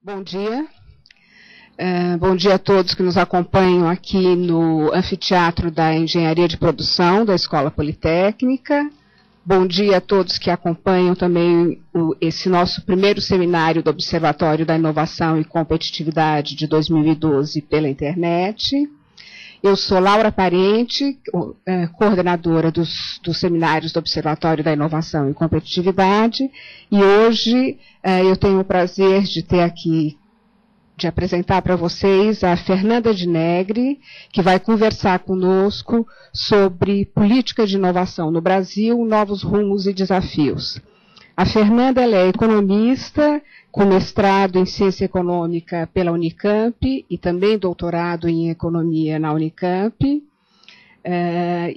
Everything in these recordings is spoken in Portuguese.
Bom dia. Bom dia a todos que nos acompanham aqui no Anfiteatro da Engenharia de Produção da Escola Politécnica. Bom dia a todos que acompanham também esse nosso primeiro seminário do Observatório da Inovação e Competitividade de 2012 pela internet. Eu sou Laura Parente, coordenadora dos seminários do Observatório da Inovação e Competitividade, e hoje eu tenho o prazer de ter aqui, de apresentar para vocês a Fernanda de Negri, que vai conversar conosco sobre política de inovação no Brasil, novos rumos e desafios. A Fernanda ela é economista, com mestrado em ciência econômica pela Unicamp e também doutorado em economia na Unicamp.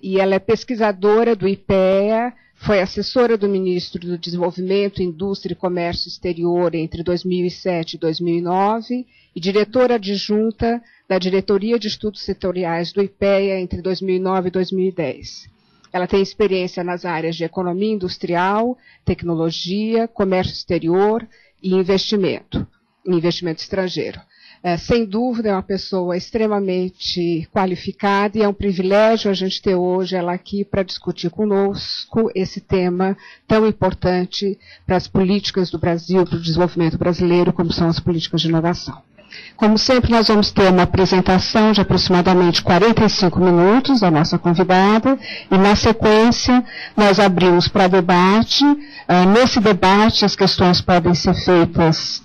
E ela é pesquisadora do IPEA, foi assessora do ministro do Desenvolvimento, Indústria e Comércio Exterior entre 2007 e 2009 e diretora adjunta da Diretoria de Estudos Setoriais do IPEA entre 2009 e 2010. Ela tem experiência nas áreas de economia industrial, tecnologia, comércio exterior e investimento estrangeiro. Sem dúvida, é uma pessoa extremamente qualificada e é um privilégio a gente ter hoje ela aqui para discutir conosco esse tema tão importante para as políticas do Brasil, para o desenvolvimento brasileiro, como são as políticas de inovação. Como sempre, nós vamos ter uma apresentação de aproximadamente 45 minutos da nossa convidada e, na sequência, nós abrimos para debate. Nesse debate, as questões podem ser feitas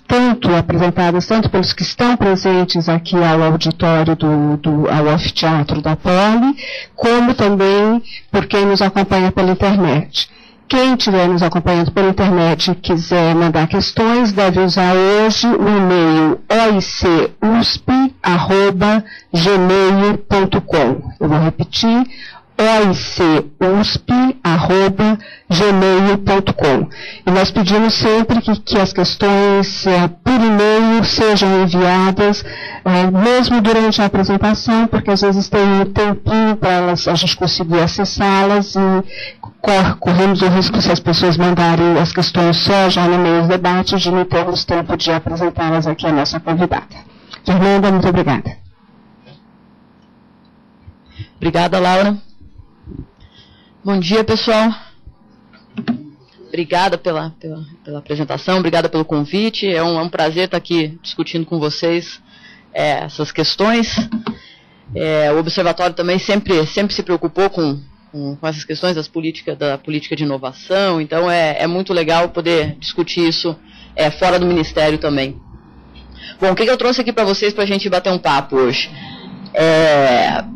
apresentadas tanto pelos que estão presentes aqui ao auditório ao anfiteatro da Poli, como também por quem nos acompanha pela internet. Quem estiver nos acompanhando pela internet e quiser mandar questões, deve usar hoje o e-mail oicusp@gmail.com. Eu vou repetir, oicusp@gmail.com. E nós pedimos sempre que as questões por e-mail sejam enviadas, mesmo durante a apresentação, porque às vezes tem um tempinho para a gente conseguir acessá-las e corremos o risco, se as pessoas mandarem as questões só já no meio do debate, de não termos tempo de apresentá-las aqui à nossa convidada. Fernanda, muito obrigada. Obrigada, Laura. Bom dia, pessoal. Obrigada pela apresentação, obrigada pelo convite. É um prazer estar aqui discutindo com vocês essas questões. O Observatório também sempre se preocupou com essas questões da política de inovação, então é muito legal poder discutir isso fora do Ministério também. Bom, o que eu trouxe aqui para vocês para a gente bater um papo hoje?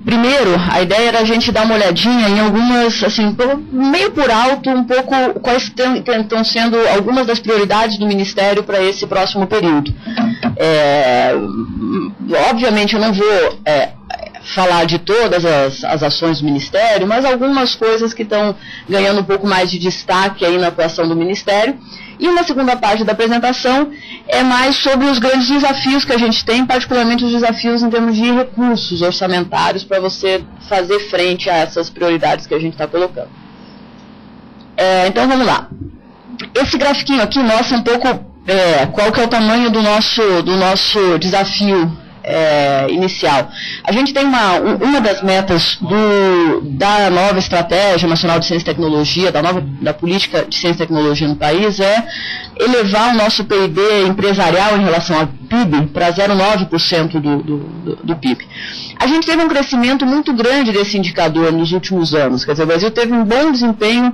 Primeiro, a ideia era a gente dar uma olhadinha em algumas, assim, meio por alto, um pouco quais estão sendo algumas das prioridades do Ministério para esse próximo período. Obviamente eu não vou falar de todas as ações do Ministério, mas algumas coisas que estão ganhando um pouco mais de destaque aí na atuação do Ministério. E uma segunda parte da apresentação é mais sobre os grandes desafios que a gente tem, particularmente os desafios em termos de recursos orçamentários para você fazer frente a essas prioridades que a gente está colocando. Então vamos lá. Esse grafiquinho aqui mostra um pouco qual que é o tamanho do nosso desafio inicial. A gente tem uma das metas da nova Estratégia Nacional de Ciência e Tecnologia, da política de ciência e tecnologia no país, é elevar o nosso PIB empresarial em relação ao PIB para 0,9% do PIB. A gente teve um crescimento muito grande desse indicador nos últimos anos. Quer dizer, o Brasil teve um bom desempenho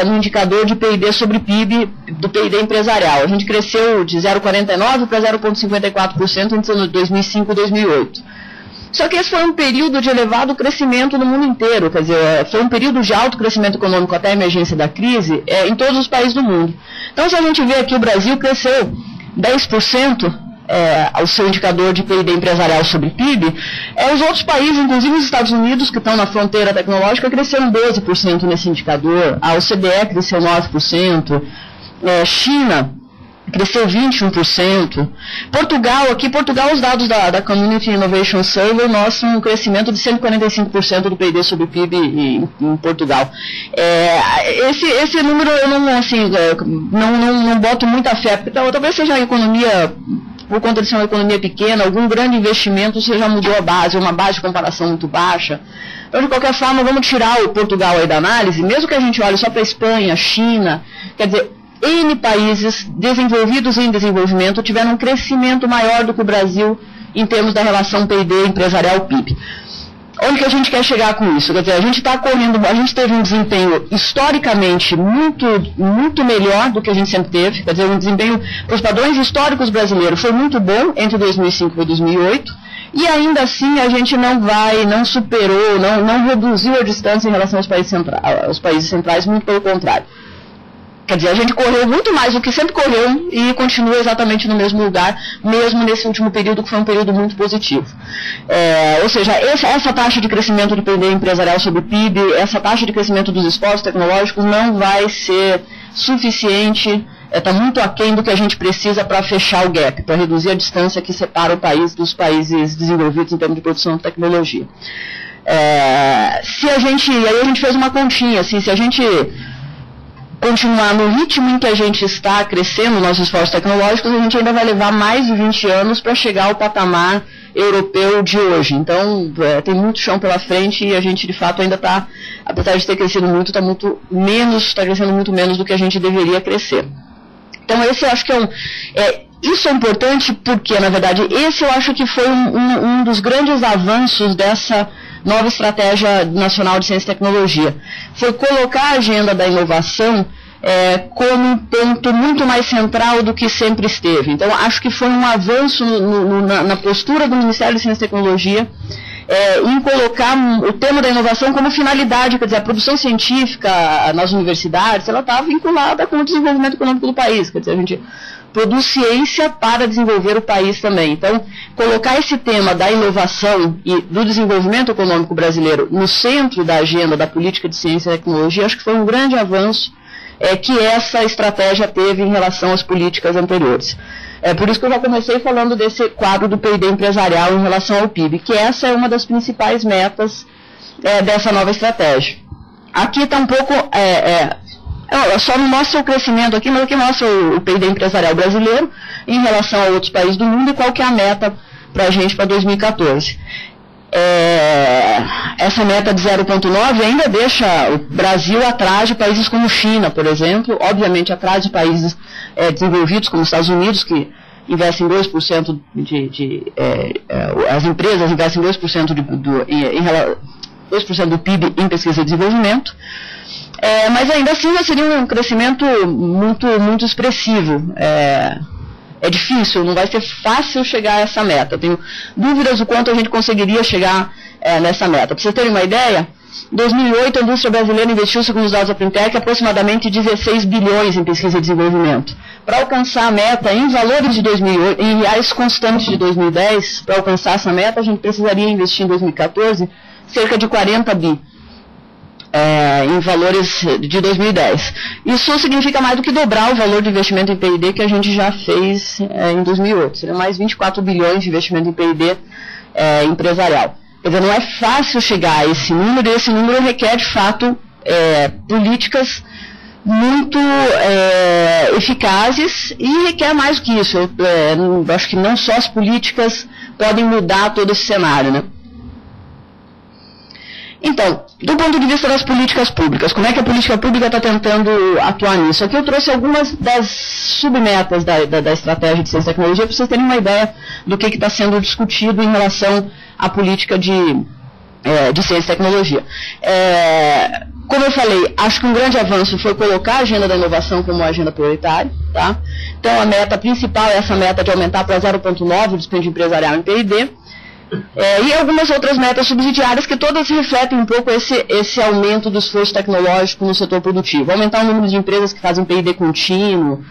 no indicador de PIB sobre PIB, do PIB empresarial. A gente cresceu de 0,49% para 0,54% entre 2005 e 2008. Só que esse foi um período de elevado crescimento no mundo inteiro. Quer dizer, foi um período de alto crescimento econômico até a emergência da crise em todos os países do mundo. Então, se a gente vê aqui, o Brasil cresceu 10%, ao seu indicador de PIB empresarial sobre PIB, os outros países, inclusive os Estados Unidos, que estão na fronteira tecnológica, cresceram 12% nesse indicador, a OCDE cresceu 9%, China cresceu 21%, Portugal, os dados da Community Innovation Survey mostram um crescimento de 145% do PIB sobre PIB em Portugal. Esse número eu não boto muita fé, porque talvez seja a economia por conta de ser uma economia pequena, algum grande investimento, você já mudou a base, uma base de comparação muito baixa. Então, de qualquer forma, vamos tirar o Portugal aí da análise, mesmo que a gente olhe só para a Espanha, China, quer dizer, N países desenvolvidos e em desenvolvimento tiveram um crescimento maior do que o Brasil em termos da relação PIB empresarial-PIB. Onde que a gente quer chegar com isso? Quer dizer, a gente teve um desempenho historicamente muito melhor do que a gente sempre teve, quer dizer, um desempenho para os padrões históricos brasileiros foi muito bom entre 2005 e 2008, e ainda assim a gente não superou, não reduziu a distância em relação aos países centrais, muito pelo contrário. Quer dizer, a gente correu muito mais do que sempre correu e continua exatamente no mesmo lugar, mesmo nesse último período, que foi um período muito positivo. Ou seja, essa taxa de crescimento do PIB empresarial sobre o PIB, essa taxa de crescimento dos esforços tecnológicos não vai ser suficiente, está muito aquém do que a gente precisa para fechar o gap, para reduzir a distância que separa o país dos países desenvolvidos em termos de produção de tecnologia. Aí a gente fez uma continha, assim, se a gente continuar no ritmo em que a gente está crescendo nossos esforços tecnológicos, a gente ainda vai levar mais de 20 anos para chegar ao patamar europeu de hoje. Então, tem muito chão pela frente e a gente, de fato, ainda está, apesar de ter crescido muito, está crescendo muito menos do que a gente deveria crescer. Então, esse eu acho que isso é importante porque, na verdade, esse eu acho que foi um dos grandes avanços dessa nova estratégia nacional de ciência e tecnologia. Foi colocar a agenda da inovação como um ponto muito mais central do que sempre esteve. Então, acho que foi um avanço na postura do Ministério de Ciência e Tecnologia em colocar o tema da inovação como finalidade, quer dizer, a produção científica nas universidades, ela está vinculada com o desenvolvimento econômico do país, quer dizer, a gente produz ciência para desenvolver o país também. Então, colocar esse tema da inovação e do desenvolvimento econômico brasileiro no centro da agenda da política de ciência e tecnologia, acho que foi um grande avanço que essa estratégia teve em relação às políticas anteriores. Por isso que eu já comecei falando desse quadro do PIB empresarial em relação ao PIB, que essa é uma das principais metas dessa nova estratégia. Aqui está um pouco... só não mostra o crescimento aqui, mas aqui mostra o PIB empresarial brasileiro em relação a outros países do mundo e qual que é a meta para a gente para 2014. Essa meta de 0,9 ainda deixa o Brasil atrás de países como China, por exemplo, obviamente atrás de países desenvolvidos como os Estados Unidos, que investem 2% as empresas investem 2% do PIB em pesquisa e desenvolvimento. Mas ainda assim seria um crescimento muito expressivo. É difícil, não vai ser fácil chegar a essa meta. Tenho dúvidas do quanto a gente conseguiria chegar nessa meta. Para vocês terem uma ideia, em 2008 a indústria brasileira investiu, segundo os dados da Printec, aproximadamente 16 bilhões em pesquisa e desenvolvimento. Para alcançar a meta em valores de 2008, em reais constantes de 2010, para alcançar essa meta a gente precisaria investir em 2014 cerca de 40 bi. Em valores de 2010. Isso significa mais do que dobrar o valor de investimento em P&D que a gente já fez em 2008. Seriam mais 24 bilhões de investimento em P&D empresarial. Quer dizer, não é fácil chegar a esse número, e esse número requer, de fato, políticas muito eficazes e requer mais do que isso. Eu acho que não só as políticas podem mudar todo esse cenário, né? Então, do ponto de vista das políticas públicas, como é que a política pública está tentando atuar nisso? Aqui eu trouxe algumas das submetas da estratégia de ciência e tecnologia para vocês terem uma ideia do que está sendo discutido em relação à política de ciência e tecnologia. Como eu falei, acho que um grande avanço foi colocar a agenda da inovação como uma agenda prioritária. Tá? Então, a meta principal é essa meta de aumentar para 0,9 o dispêndio empresarial em P&D. E algumas outras metas subsidiárias que todas refletem um pouco esse aumento do esforço tecnológico no setor produtivo. Aumentar o número de empresas que fazem P&D contínuo,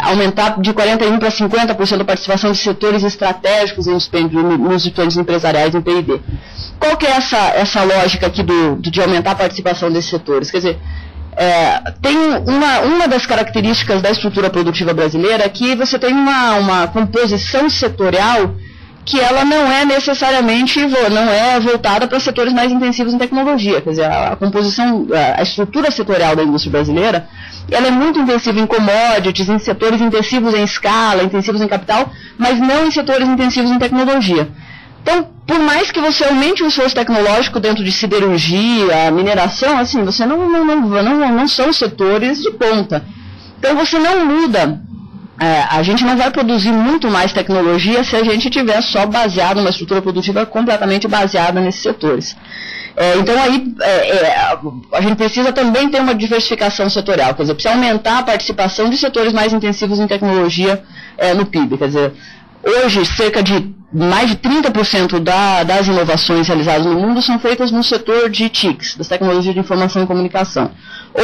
aumentar de 41% para 50% a participação de setores estratégicos nos dispêndios empresariais em P&D. Qual que é essa lógica aqui de aumentar a participação desses setores? Quer dizer, tem uma das características da estrutura produtiva brasileira que você tem uma composição setorial que ela não é necessariamente voltada para setores mais intensivos em tecnologia. Quer dizer, a estrutura setorial da indústria brasileira, ela é muito intensiva em commodities, em setores intensivos em escala, intensivos em capital, mas não em setores intensivos em tecnologia. Então, por mais que você aumente o esforço tecnológico dentro de siderurgia, mineração, assim, você não são setores de ponta. Então, você não muda. A gente não vai produzir muito mais tecnologia se a gente tiver só baseado numa estrutura produtiva completamente baseada nesses setores. Então aí a gente precisa também ter uma diversificação setorial, quer dizer, precisa aumentar a participação de setores mais intensivos em tecnologia no PIB. Quer dizer, hoje cerca de mais de 30% das inovações realizadas no mundo são feitas no setor de TICs, das tecnologias de informação e comunicação.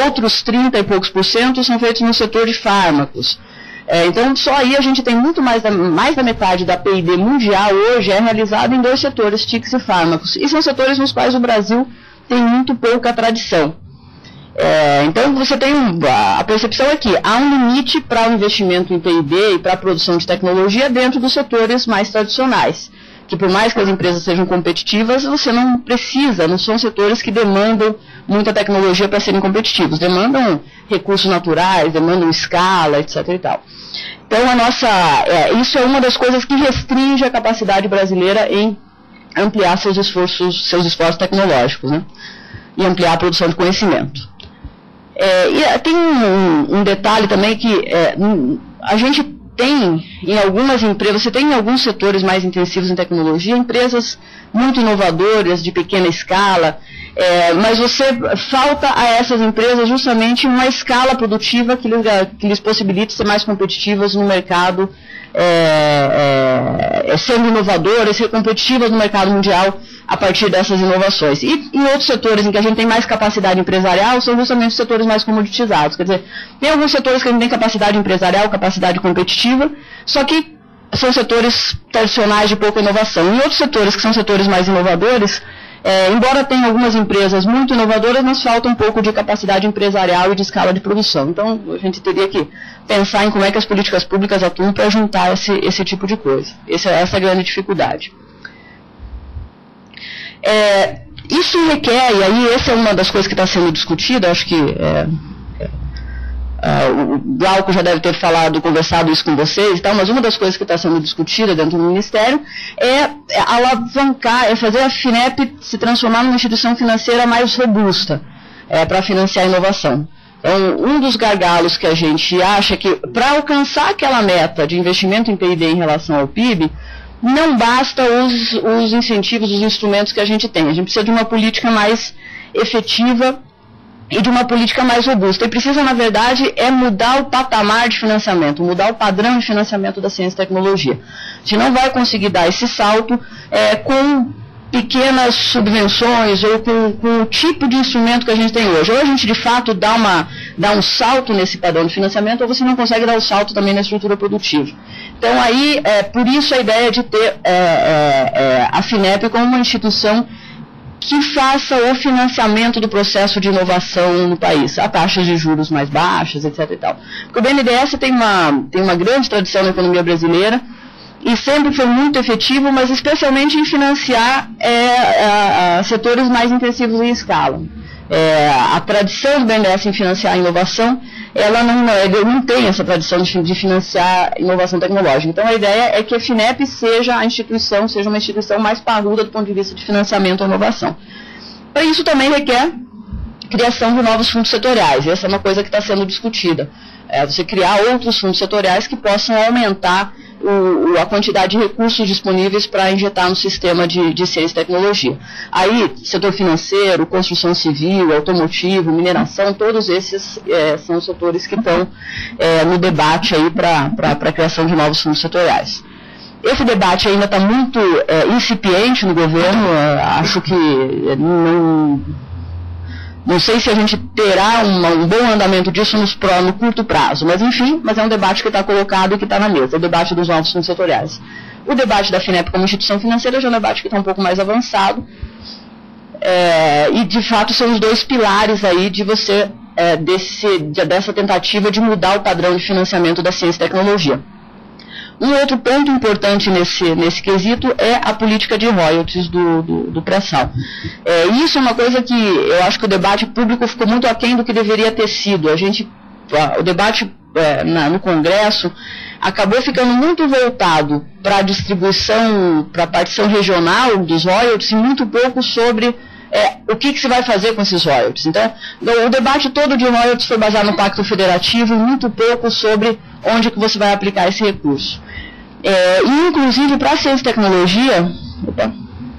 Outros 30 e poucos por cento são feitos no setor de fármacos. Então, só aí a gente tem muito mais da metade da PIB mundial hoje é realizada em dois setores, TICs e fármacos. E são setores nos quais o Brasil tem muito pouca tradição. Então, você tem a percepção é que há um limite para o investimento em PIB e para a produção de tecnologia dentro dos setores mais tradicionais. Que por mais que as empresas sejam competitivas, você não precisa, não são setores que demandam muita tecnologia para serem competitivos. Demandam recursos naturais, demandam escala, etc. e tal. Então, isso é uma das coisas que restringe a capacidade brasileira em ampliar seus esforços tecnológicos, né? E ampliar a produção de conhecimento. E tem um detalhe também que a gente tem em algumas empresas, você tem em alguns setores mais intensivos em tecnologia, empresas muito inovadoras, de pequena escala, mas falta a essas empresas justamente uma escala produtiva que lhes possibilite ser mais competitivas no mercado, sendo inovadoras, ser competitivas no mercado mundial a partir dessas inovações. E em outros setores em que a gente tem mais capacidade empresarial, são justamente os setores mais comoditizados. Quer dizer, tem alguns setores que a gente tem capacidade empresarial, capacidade competitiva, só que são setores tradicionais de pouca inovação. Em outros setores, que são setores mais inovadores, embora tenha algumas empresas muito inovadoras, nos falta um pouco de capacidade empresarial e de escala de produção. Então, a gente teria que pensar em como é que as políticas públicas atuam para juntar esse tipo de coisa. Essa é a grande dificuldade. Isso requer, e aí essa é uma das coisas que está sendo discutida, acho que o Glauco já deve ter conversado isso com vocês e tal, mas uma das coisas que está sendo discutida dentro do Ministério é alavancar, fazer a FINEP se transformar numa instituição financeira mais robusta para financiar a inovação. Então, um dos gargalos que a gente acha que, para alcançar aquela meta de investimento em P&D em relação ao PIB, não basta os incentivos, os instrumentos que a gente tem. A gente precisa de uma política mais efetiva e de uma política mais robusta. E precisa, na verdade, mudar o patamar de financiamento, mudar o padrão de financiamento da ciência e tecnologia. A gente não vai conseguir dar esse salto com pequenas subvenções ou com o tipo de instrumento que a gente tem hoje. Ou a gente, de fato, dá um salto nesse padrão de financiamento, ou você não consegue dar o salto também na estrutura produtiva. Então, aí, por isso a ideia de ter a FINEP como uma instituição que faça o financiamento do processo de inovação no país, a taxas de juros mais baixas, etc. e tal. Porque o BNDES tem uma grande tradição na economia brasileira, e sempre foi muito efetivo, mas especialmente em financiar setores mais intensivos em escala. A tradição do BNDES em financiar a inovação, ela não tem essa tradição de financiar inovação tecnológica. Então a ideia é que a FINEP seja uma instituição mais parruda do ponto de vista de financiamento à inovação. Para isso também requer criação de novos fundos setoriais, e essa é uma coisa que está sendo discutida. Você criar outros fundos setoriais que possam aumentar a quantidade de recursos disponíveis para injetar no sistema de ciência e tecnologia. Aí, setor financeiro, construção civil, automotivo, mineração, todos esses são os setores que estão no debate aí para a criação de novos fundos setoriais. Esse debate ainda está muito incipiente no governo, acho que não sei se a gente terá um bom andamento disso no curto prazo, mas é um debate que está colocado e que está na mesa, o debate dos novos fundos setoriais. O debate da FINEP como instituição financeira já é um debate que está um pouco mais avançado, e de fato são os dois pilares aí dessa tentativa de mudar o padrão de financiamento da ciência e tecnologia. Um outro ponto importante nesse quesito é a política de royalties do pré-sal. Isso é uma coisa que eu acho que o debate público ficou muito aquém do que deveria ter sido. A gente o debate no Congresso acabou ficando muito voltado para a distribuição, para a partição regional dos royalties e muito pouco sobre o que se vai fazer com esses royalties. Então, o debate todo de royalties foi baseado no Pacto Federativo e muito pouco sobre onde que você vai aplicar esse recurso. E, inclusive, para a ciência e tecnologia... Opa,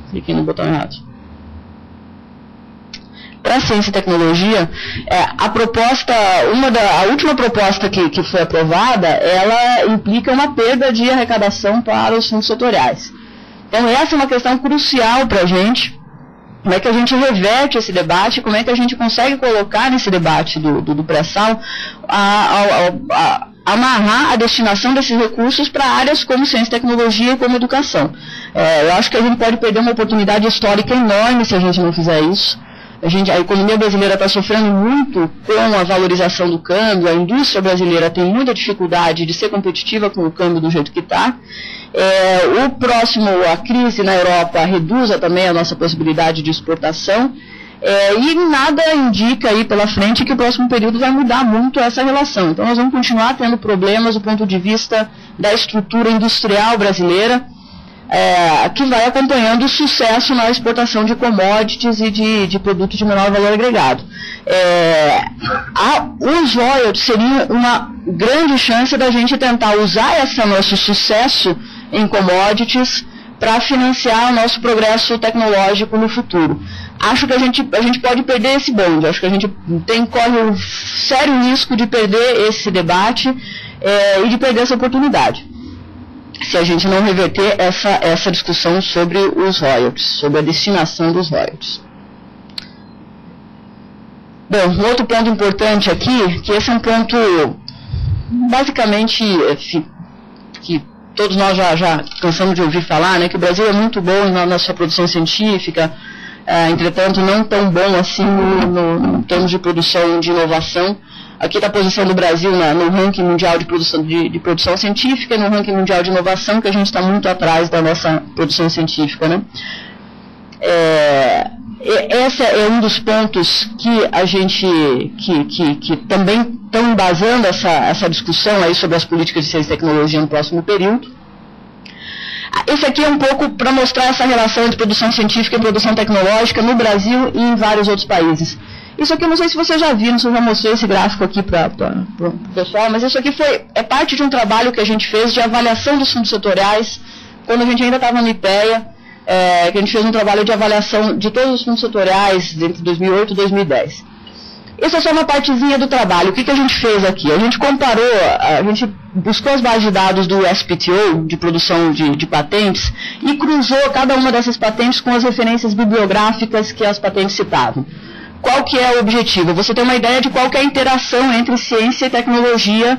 cliquei no botão errado. Para a ciência e tecnologia, a última proposta que foi aprovada, ela implica uma perda de arrecadação para os fundos setoriais. Então, essa é uma questão crucial para a gente. Como é que a gente reverte esse debate, como é que a gente consegue colocar nesse debate do pré-sal amarrar a destinação desses recursos para áreas como ciência e tecnologia e como educação. Eu acho que a gente pode perder uma oportunidade histórica enorme se a gente não fizer isso. A economia brasileira está sofrendo muito com a valorização do câmbio, a indústria brasileira tem muita dificuldade de ser competitiva com o câmbio do jeito que está. A crise na Europa reduza também a nossa possibilidade de exportação, e nada indica aí pela frente que o próximo período vai mudar muito essa relação. Então nós vamos continuar tendo problemas do ponto de vista da estrutura industrial brasileira, que vai acompanhando o sucesso na exportação de commodities e de produtos de menor valor agregado. Os royalties seriam uma grande chance da gente tentar usar esse nosso sucesso em commodities para financiar o nosso progresso tecnológico no futuro. Acho que a gente pode perder esse bonde, acho que a gente corre um sério risco de perder esse debate e de perder essa oportunidade, se a gente não reverter essa discussão sobre os royalties, sobre a destinação dos royalties. Bom, um outro ponto importante aqui, que esse é um ponto basicamente que todos nós já cansamos de ouvir falar, né, que o Brasil é muito bom na sua produção científica, entretanto não tão bom assim em termos de produção de inovação. Aqui está a posição do Brasil no ranking mundial de produção científica e no ranking mundial de inovação, que a gente está muito atrás da nossa produção científica, né? Esse é um dos pontos que a gente, que também estão embasando essa discussão aí sobre as políticas de ciência e tecnologia no próximo período. Esse aqui é um pouco para mostrar essa relação entre produção científica e produção tecnológica no Brasil e em vários outros países. Isso aqui, eu não sei se vocês já viram, se eu já mostrei esse gráfico aqui para o pessoal, mas isso aqui é parte de um trabalho que a gente fez de avaliação dos fundos setoriais, quando a gente ainda estava no IPEA, que a gente fez um trabalho de avaliação de todos os fundos setoriais entre 2008 e 2010. Isso é só uma partezinha do trabalho. O que a gente fez aqui? A gente comparou, a gente buscou as bases de dados do SPTO, de produção de patentes, e cruzou cada uma dessas patentes com as referências bibliográficas que as patentes citavam. Qual que é o objetivo? Você tem uma ideia de qual que é a interação entre ciência e tecnologia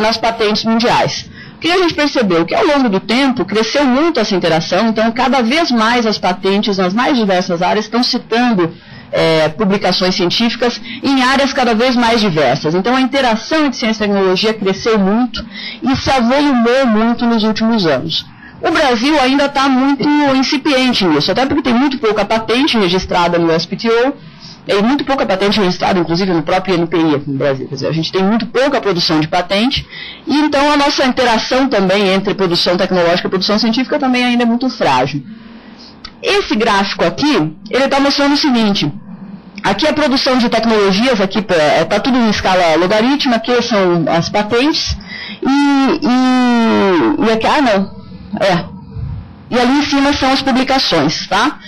nas patentes mundiais. O que a gente percebeu? Que ao longo do tempo cresceu muito essa interação, então cada vez mais as patentes nas mais diversas áreas estão citando publicações científicas em áreas cada vez mais diversas. Então a interação entre ciência e tecnologia cresceu muito e se avolumou muito nos últimos anos. O Brasil ainda está muito incipiente nisso, até porque tem muito pouca patente registrada no SPTO, e muito pouca patente registrada, inclusive no próprio INPI aqui no Brasil. Quer dizer, a gente tem muito pouca produção de patente, e então a nossa interação também entre produção tecnológica e produção científica também ainda é muito frágil. Esse gráfico aqui, ele está mostrando o seguinte: aqui é a produção de tecnologias, aqui está tudo em escala logarítmica, aqui são as patentes, e aqui, e ali em cima são as publicações, tá?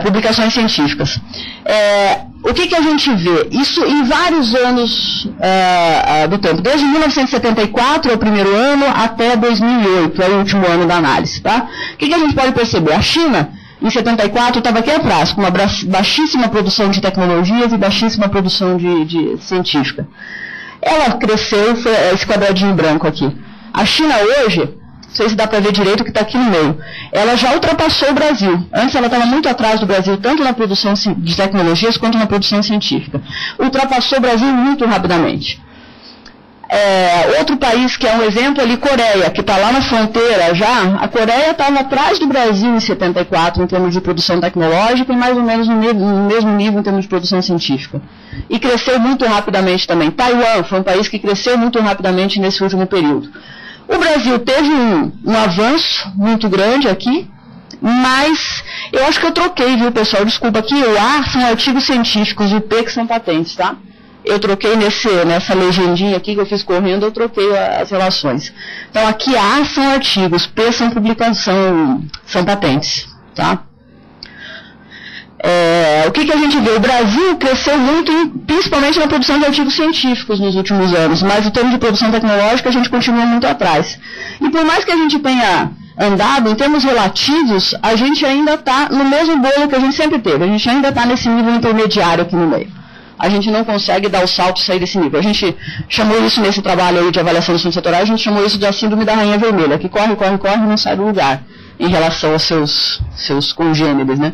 Publicações científicas. O que a gente vê? Isso em vários anos do tempo. Desde 1974, é o primeiro ano, até 2008, é o último ano da análise. Tá? O que a gente pode perceber? A China, em 74, estava aqui atrás, com uma baixíssima produção de tecnologias e baixíssima produção de científica. Ela cresceu, foi esse quadradinho branco aqui. A China hoje, não sei se dá para ver direito o que está aqui no meio, ela já ultrapassou o Brasil. Antes ela estava muito atrás do Brasil, tanto na produção de tecnologias quanto na produção científica. Ultrapassou o Brasil muito rapidamente. Outro país que é um exemplo ali, Coreia, que está lá na fronteira já. A Coreia estava atrás do Brasil em 74 em termos de produção tecnológica e mais ou menos no mesmo nível em termos de produção científica. E cresceu muito rapidamente também. Taiwan foi um país que cresceu muito rapidamente nesse último período. O Brasil teve um avanço muito grande aqui, mas eu acho que eu troquei, viu, pessoal? Desculpa, aqui o A são artigos científicos, o P que são patentes, tá? Eu troquei nessa legendinha aqui que eu fiz correndo, eu troquei as relações. Então aqui A são artigos, P são publicação, são patentes, tá? O que a gente vê? O Brasil cresceu muito, principalmente na produção de artigos científicos nos últimos anos, mas em termos de produção tecnológica a gente continua muito atrás. E por mais que a gente tenha andado, em termos relativos, a gente ainda está no mesmo bolo que a gente sempre teve, a gente ainda está nesse nível intermediário aqui no meio. A gente não consegue dar o salto e sair desse nível. A gente chamou isso nesse trabalho aí de avaliação dos fundos setoriais, a gente chamou isso de a síndrome da rainha vermelha, que corre e não sai do lugar em relação aos seus congêneres, né?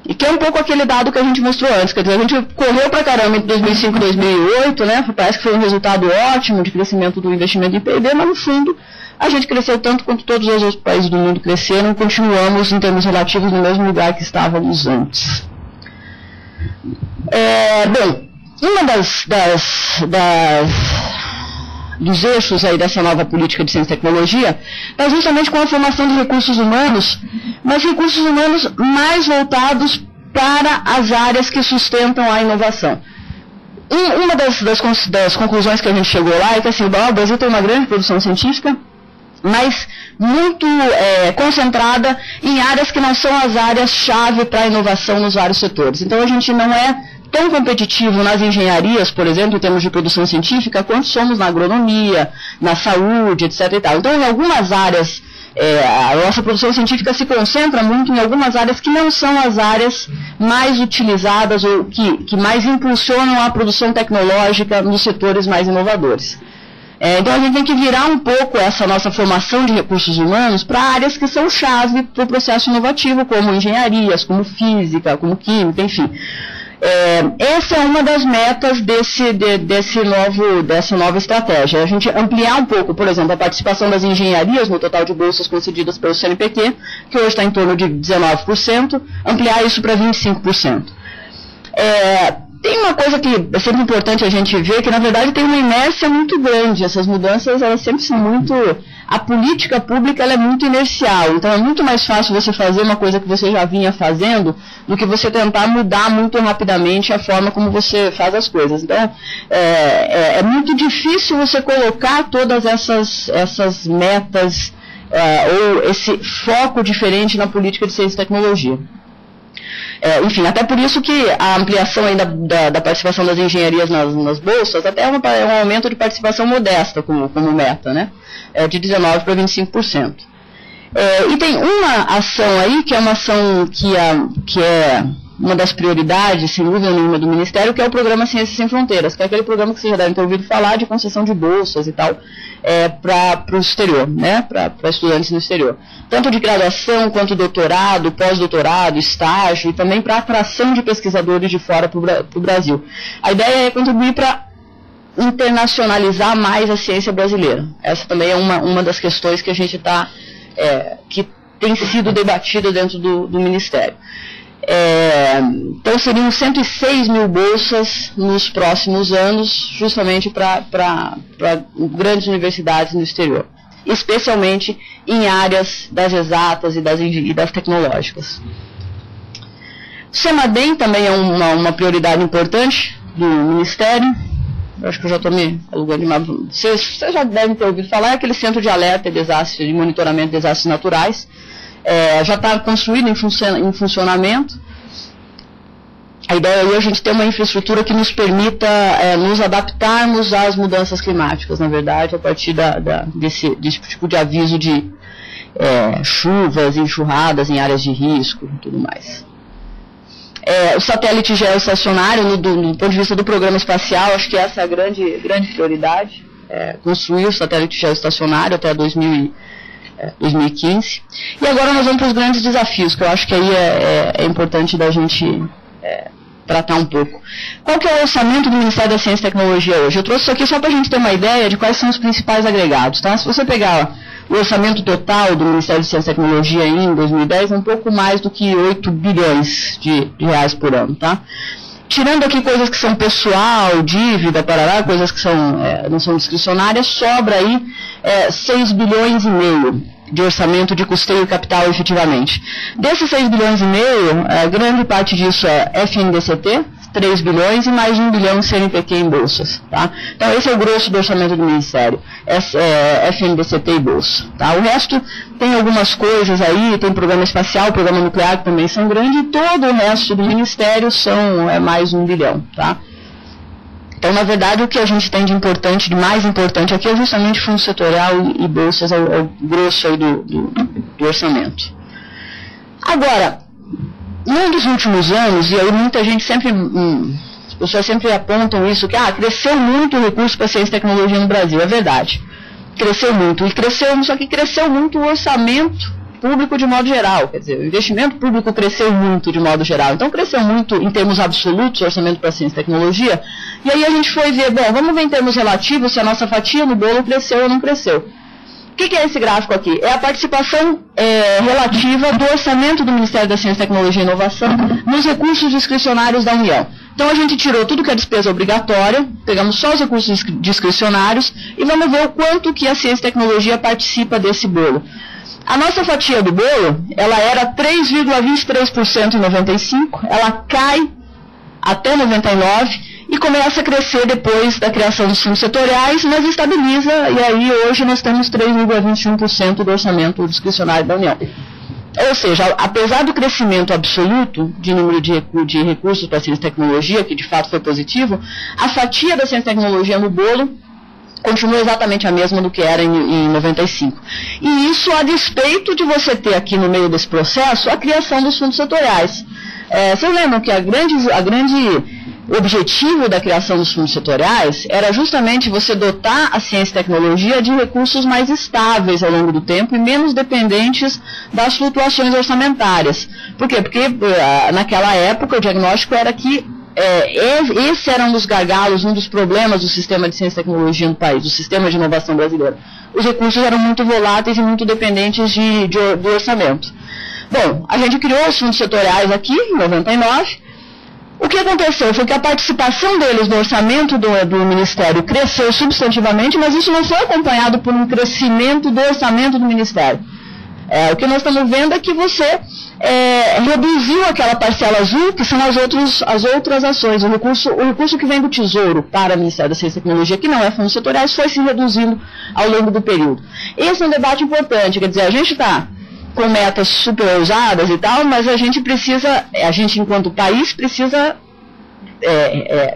E que é um pouco aquele dado que a gente mostrou antes, quer dizer, a gente correu pra caramba entre 2005 e 2008, né? Parece que foi um resultado ótimo de crescimento do investimento em P&D, mas no fundo a gente cresceu tanto quanto todos os outros países do mundo cresceram e continuamos em termos relativos no mesmo lugar que estávamos antes. Bom, uma dos eixos aí dessa nova política de ciência e tecnologia está justamente com a formação de recursos humanos, mas recursos humanos mais voltados para as áreas que sustentam a inovação. Uma das conclusões que a gente chegou lá é que assim, o Brasil tem uma grande produção científica, mas muito concentrada em áreas que não são as áreas-chave para a inovação nos vários setores. Então a gente não é tão competitivo nas engenharias, por exemplo, em termos de produção científica, quanto somos na agronomia, na saúde, etc. e tal. Então, em algumas áreas, a nossa produção científica se concentra muito em algumas áreas que não são as áreas mais utilizadas ou que mais impulsionam a produção tecnológica nos setores mais inovadores. Então, a gente tem que virar um pouco essa nossa formação de recursos humanos para áreas que são chave para o processo inovativo, como engenharias, como física, como química, enfim. Essa é uma das metas dessa nova estratégia. A gente ampliar um pouco, por exemplo, a participação das engenharias no total de bolsas concedidas pelo CNPq, que hoje está em torno de 19%, ampliar isso para 25%. Tem uma coisa que é sempre importante a gente ver, que na verdade tem uma inércia muito grande. Essas mudanças, elas sempre são muito... A política pública, ela é muito inercial, então é muito mais fácil você fazer uma coisa que você já vinha fazendo do que você tentar mudar muito rapidamente a forma como você faz as coisas. Então, é muito difícil você colocar todas essas metas ou esse foco diferente na política de ciência e tecnologia. Enfim, até por isso que a ampliação ainda da participação das engenharias nas bolsas até é um aumento de participação modesta como meta, né? De 19% para 25%. E tem uma ação aí, que é uma ação que é uma das prioridades, sem dúvida nenhuma, do Ministério, que é o Programa Ciências Sem Fronteiras, que é aquele programa que vocês já devem ter ouvido falar, de concessão de bolsas e tal, para o exterior, né, para estudantes no exterior. Tanto de graduação, quanto doutorado, pós-doutorado, estágio, e também para atração de pesquisadores de fora para o Brasil. A ideia é contribuir para internacionalizar mais a ciência brasileira. Essa também é uma das questões que a gente que tem sido debatida dentro do Ministério. Então seriam 106 mil bolsas nos próximos anos, justamente para grandes universidades no exterior, especialmente em áreas das exatas e das tecnológicas. O CEMADEM também é uma prioridade importante do Ministério. Eu acho que eu já estou me alugando demais. Vocês já devem ter ouvido falar, é aquele centro de alerta de monitoramento de desastres naturais. Já está construído em funcionamento. A ideia é a gente ter uma infraestrutura que nos permita nos adaptarmos às mudanças climáticas, na verdade, a partir desse tipo de aviso de chuvas, enxurradas em áreas de risco e tudo mais. O satélite geoestacionário, do ponto de vista do programa espacial, acho que essa é a grande prioridade, construir o satélite geoestacionário até 2015. E agora nós vamos para os grandes desafios, que eu acho que aí é importante da gente tratar um pouco. Qual que é o orçamento do Ministério da Ciência e Tecnologia hoje? Eu trouxe isso aqui só para a gente ter uma ideia de quais são os principais agregados. Tá? Se você pegar o orçamento total do Ministério da Ciência e Tecnologia em 2010, é um pouco mais do que 8 bilhões de reais por ano. Tá? Tirando aqui coisas que são pessoal, dívida, parará, coisas que não são discricionárias, sobra aí 6 bilhões e meio de orçamento de custeio capital efetivamente. Desses 6 bilhões e meio, grande parte disso é FNDCT, 3 bilhões e mais 1 bilhão CNPq em bolsas. Tá? Então esse é o grosso do orçamento do Ministério, FNDCT e bolsa. Tá? O resto tem algumas coisas aí, tem programa espacial, programa nuclear que também são grandes, e todo o resto do Ministério é mais 1 bilhão. Tá? Então, na verdade, o que a gente tem de importante, de mais importante aqui é justamente fundo setorial e bolsas, é o grosso aí do orçamento. Agora, num dos últimos anos, e aí muita gente as pessoas sempre apontam isso, que cresceu muito o recurso para ciência e tecnologia no Brasil, é verdade. Cresceu muito, só que cresceu muito o orçamento público de modo geral, quer dizer, o investimento público cresceu muito de modo geral, então cresceu muito em termos absolutos o orçamento para ciência e tecnologia, e aí a gente foi ver, vamos ver em termos relativos se a nossa fatia no bolo cresceu ou não cresceu. O que é esse gráfico aqui? É a participação relativa do orçamento do Ministério da Ciência, Tecnologia e Inovação nos recursos discricionários da União. Então a gente tirou tudo que é despesa obrigatória, pegamos só os recursos discricionários e vamos ver o quanto que a ciência e tecnologia participa desse bolo. A nossa fatia do bolo, ela era 3,23% em 95, ela cai até 99 e começa a crescer depois da criação dos fundos setoriais, mas estabiliza, e aí hoje nós temos 3,21% do orçamento discricionário da União. Ou seja, apesar do crescimento absoluto de número de recursos para ciência e tecnologia, que de fato foi positivo, a fatia da ciência e tecnologia no bolo continua exatamente a mesma do que era em 95. E isso a despeito de você ter aqui no meio desse processo a criação dos fundos setoriais. Vocês lembram que a grande objetivo da criação dos fundos setoriais era justamente você dotar a ciência e tecnologia de recursos mais estáveis ao longo do tempo e menos dependentes das flutuações orçamentárias. Por quê? Porque naquela época o diagnóstico era que esse era um dos gargalos, um dos problemas do sistema de ciência e tecnologia no país, do sistema de inovação brasileiro. Os recursos eram muito voláteis e muito dependentes do orçamento. Bom, a gente criou os fundos setoriais aqui, em 99. O que aconteceu foi que a participação deles no orçamento do Ministério cresceu substantivamente, mas isso não foi acompanhado por um crescimento do orçamento do Ministério. O que nós estamos vendo é que você reduziu aquela parcela azul, que são as outras ações. O recurso que vem do Tesouro para o Ministério da Ciência e Tecnologia, que não é fundos setoriais, foi se reduzindo ao longo do período. Esse é um debate importante, quer dizer, a gente está com metas super ousadas e tal, mas a gente enquanto país precisa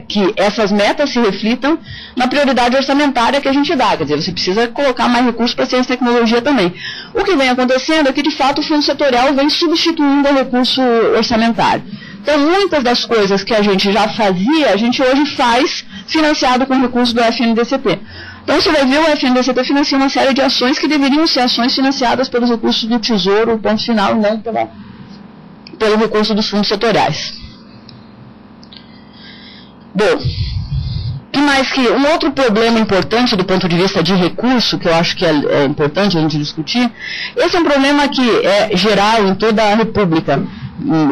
que essas metas se reflitam na prioridade orçamentária que a gente dá, quer dizer, você precisa colocar mais recursos para ciência e tecnologia também. O que vem acontecendo é que, de fato, o fundo setorial vem substituindo o recurso orçamentário. Então, muitas das coisas que a gente já fazia, a gente hoje faz financiado com recursos do FNDCT. Então, você vai ver o FNDCT financia uma série de ações que deveriam ser ações financiadas pelos recursos do Tesouro, ponto final, não pelo recurso dos fundos setoriais. Bom, e mais que um outro problema importante do ponto de vista de recurso, que eu acho que é importante a gente discutir, esse é um problema que é geral em toda a República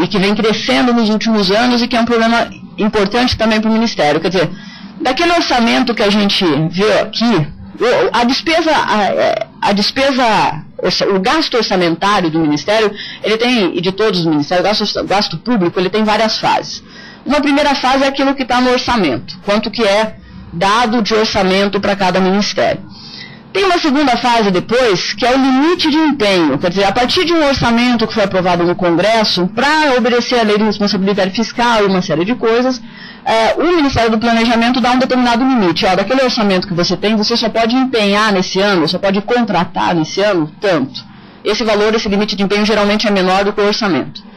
e que vem crescendo nos últimos anos e que é um problema importante também para o Ministério. Quer dizer, daquele orçamento que a gente vê aqui, o gasto orçamentário do Ministério, ele tem, e de todos os ministérios, o gasto público, ele tem várias fases. Uma primeira fase é aquilo que está no orçamento, quanto que é dado de orçamento para cada ministério. Tem uma segunda fase depois, que é o limite de empenho, quer dizer, a partir de um orçamento que foi aprovado no Congresso, para obedecer a lei de responsabilidade fiscal e uma série de coisas, o Ministério do Planejamento dá um determinado limite. Daquele orçamento que você tem, você só pode empenhar nesse ano, só pode contratar nesse ano tanto. Esse valor, esse limite de empenho geralmente é menor do que o orçamento.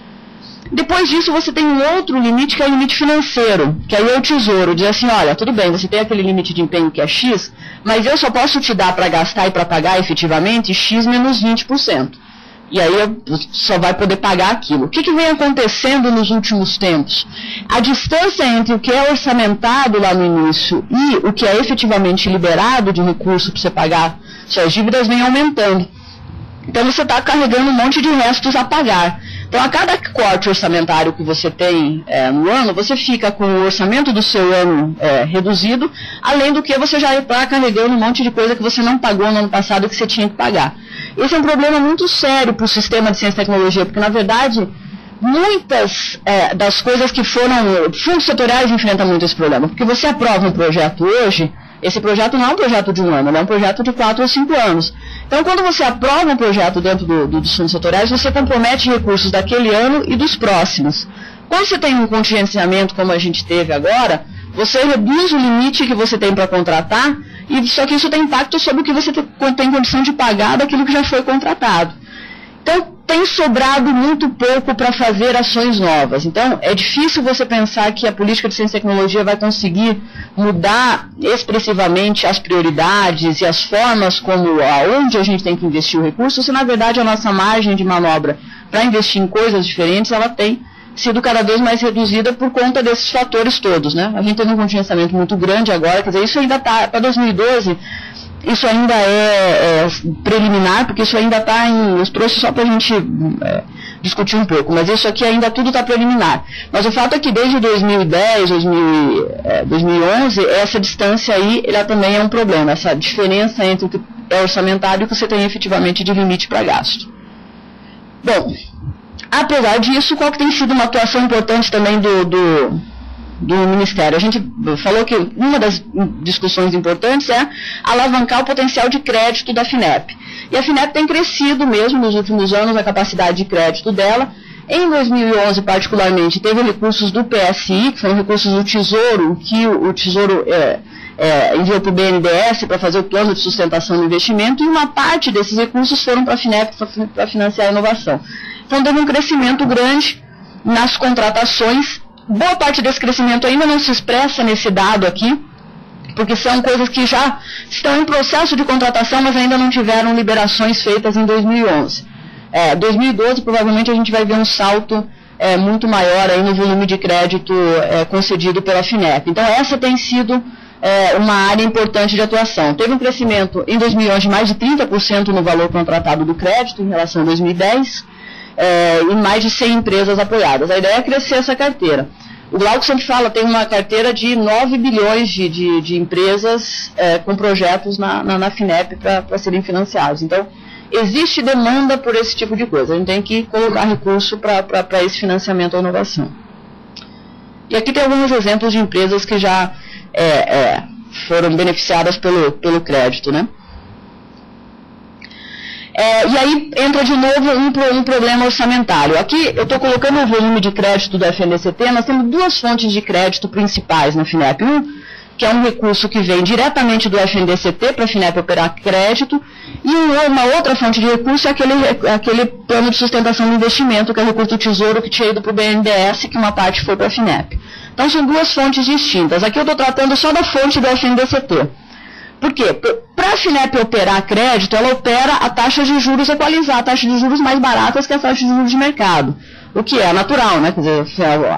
Depois disso, você tem um outro limite, que é o limite financeiro, que aí é o Tesouro. Diz assim, olha, tudo bem, você tem aquele limite de empenho que é X, mas eu só posso te dar para gastar e para pagar efetivamente X menos 20%. E aí só vai poder pagar aquilo. O que vem acontecendo nos últimos tempos? A distância entre o que é orçamentado lá no início e o que é efetivamente liberado de recurso para você pagar suas dívidas vem aumentando. Então você está carregando um monte de restos a pagar. Então a cada corte orçamentário que você tem no ano, você fica com o orçamento do seu ano reduzido, além do que você já está carregando um monte de coisa que você não pagou no ano passado que você tinha que pagar. Esse é um problema muito sério para o sistema de ciência e tecnologia, porque na verdade muitas das coisas que foram... Fundos setoriais enfrentam muito esse problema, porque você aprova um projeto hoje, esse projeto não é um projeto de um ano, ele é um projeto de 4 ou 5 anos. Então, quando você aprova um projeto dentro dos fundos setoriais, você compromete recursos daquele ano e dos próximos. Quando você tem um contingenciamento, como a gente teve agora, você reduz o limite que você tem para contratar, e só que isso tem impacto sobre o que você tem condição de pagar daquilo que já foi contratado. Então, tem sobrado muito pouco para fazer ações novas. Então, é difícil você pensar que a política de ciência e tecnologia vai conseguir mudar expressivamente as prioridades e as formas como aonde a gente tem que investir o recurso, se na verdade a nossa margem de manobra para investir em coisas diferentes, ela tem sido cada vez mais reduzida por conta desses fatores todos, né? A gente teve um contingenciamento muito grande agora, quer dizer, isso ainda está, para 2012... Isso ainda é preliminar, porque isso ainda está em... Eu trouxe só para a gente discutir um pouco, mas isso aqui ainda tudo está preliminar. Mas o fato é que desde 2010, 2011, essa distância aí, ela também é um problema, essa diferença entre o que é orçamentário e o que você tem efetivamente de limite para gasto. Bom, apesar disso, qual que tem sido uma atuação importante também do Ministério? A gente falou que uma das discussões importantes é alavancar o potencial de crédito da FINEP. E a FINEP tem crescido mesmo nos últimos anos a capacidade de crédito dela. Em 2011, particularmente, teve recursos do PSI, que foram recursos do Tesouro, que o Tesouro enviou para o BNDES para fazer o plano de sustentação do investimento, e uma parte desses recursos foram para a FINEP para financiar a inovação. Então teve um crescimento grande nas contratações. Boa parte desse crescimento ainda não se expressa nesse dado aqui, porque são coisas que já estão em processo de contratação, mas ainda não tiveram liberações feitas em 2011. 2012, provavelmente, a gente vai ver um salto muito maior aí no volume de crédito concedido pela FINEP. Então, essa tem sido uma área importante de atuação. Teve um crescimento em 2011 de mais de 30% no valor contratado do crédito em relação a 2010, e mais de 100 empresas apoiadas. A ideia é crescer essa carteira. O Glauco sempre fala, tem uma carteira de 9 bilhões de empresas com projetos na FINEP para serem financiados. Então, existe demanda por esse tipo de coisa. A gente tem que colocar recurso para esse financiamento à inovação. E aqui tem alguns exemplos de empresas que já foram beneficiadas pelo crédito, né? E aí entra de novo um problema orçamentário. Aqui eu estou colocando o volume de crédito do FNDCT, nós temos duas fontes de crédito principais na FINEP. Que é um recurso que vem diretamente do FNDCT para a FINEP operar crédito, e uma outra fonte de recurso é aquele plano de sustentação do investimento, que é o recurso do Tesouro que tinha ido para o BNDES, que uma parte foi para a FINEP. Então são duas fontes distintas. Aqui eu estou tratando só da fonte do FNDCT. Por quê? Para a FINEP operar crédito, ela opera a taxa de juros equalizada, a taxa de juros mais baratas que a taxa de juros de mercado. O que é natural, né? Quer dizer,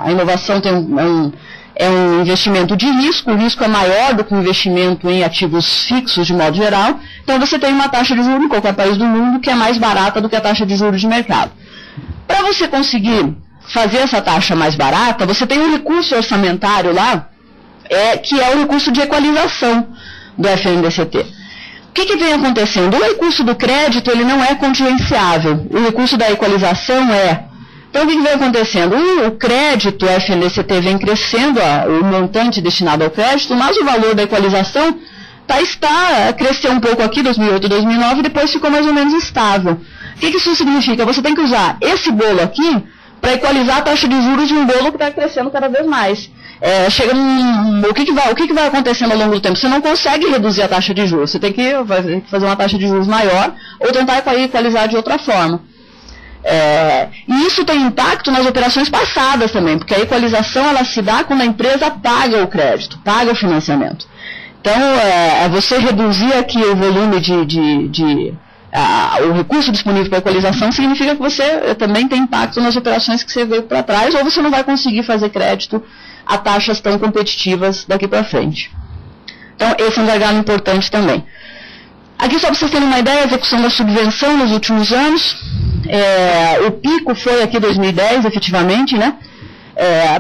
a inovação tem um investimento de risco, o risco é maior do que o investimento em ativos fixos de modo geral, então você tem uma taxa de juros em qualquer país do mundo que é mais barata do que a taxa de juros de mercado. Para você conseguir fazer essa taxa mais barata, você tem um recurso orçamentário lá, que é o recurso de equalização do FNDCT. O que vem acontecendo? O recurso do crédito ele não é contingenciável, o recurso da equalização é. Então, o que vem acontecendo? O crédito, o FNDCT vem crescendo, o montante destinado ao crédito, mas o valor da equalização cresceu um pouco aqui, 2008, 2009, e depois ficou mais ou menos estável. O que isso significa? Você tem que usar esse bolo aqui para equalizar a taxa de juros de um bolo que está crescendo cada vez mais. O que vai acontecendo ao longo do tempo? Você não consegue reduzir a taxa de juros, você tem que fazer uma taxa de juros maior ou tentar equalizar de outra forma. E isso tem impacto nas operações passadas também, porque a equalização ela se dá quando a empresa paga o crédito, paga o financiamento. Então, você reduzir aqui o volume de o recurso disponível para equalização, significa que você também tem impacto nas operações que você veio para trás, ou você não vai conseguir fazer crédito a taxas tão competitivas daqui para frente. Então, esse é um gargalo importante também. Aqui, só para vocês terem uma ideia, a execução da subvenção nos últimos anos, o pico foi aqui 2010, efetivamente, né?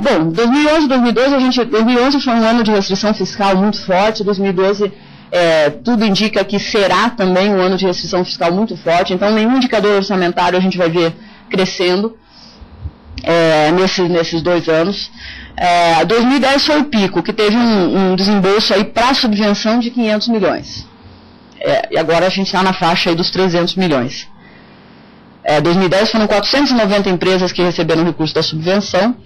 Bom, 2011, 2011 foi um ano de restrição fiscal muito forte, 2012 tudo indica que será também um ano de restrição fiscal muito forte, então nenhum indicador orçamentário a gente vai ver crescendo nesses 2 anos. 2010 foi o pico, que teve um desembolso aí para subvenção de 500 milhões. E agora a gente está na faixa aí dos 300 milhões. 2010 foram 490 empresas que receberam recurso da subvenção,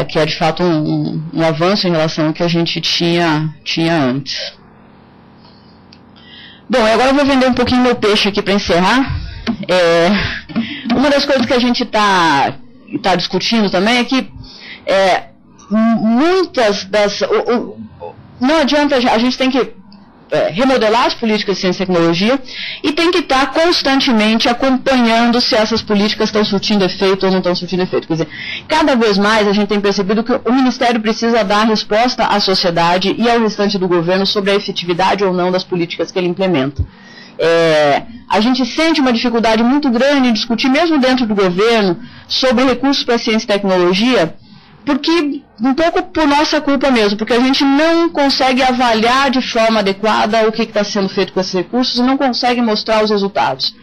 que é de fato um avanço em relação ao que a gente tinha antes. Bom, agora eu vou vender um pouquinho meu peixe aqui para encerrar. Uma das coisas que a gente está discutindo também é que muitas das... não adianta, a gente tem que remodelar as políticas de ciência e tecnologia e tem que estar constantemente acompanhando se essas políticas estão surtindo efeito ou não estão surtindo efeito. Quer dizer, cada vez mais a gente tem percebido que o Ministério precisa dar resposta à sociedade e ao restante do governo sobre a efetividade ou não das políticas que ele implementa. A gente sente uma dificuldade muito grande em discutir, mesmo dentro do governo, sobre recursos para ciência e tecnologia, porque, um pouco por nossa culpa mesmo, porque a gente não consegue avaliar de forma adequada o que está sendo feito com esses recursos e não consegue mostrar os resultados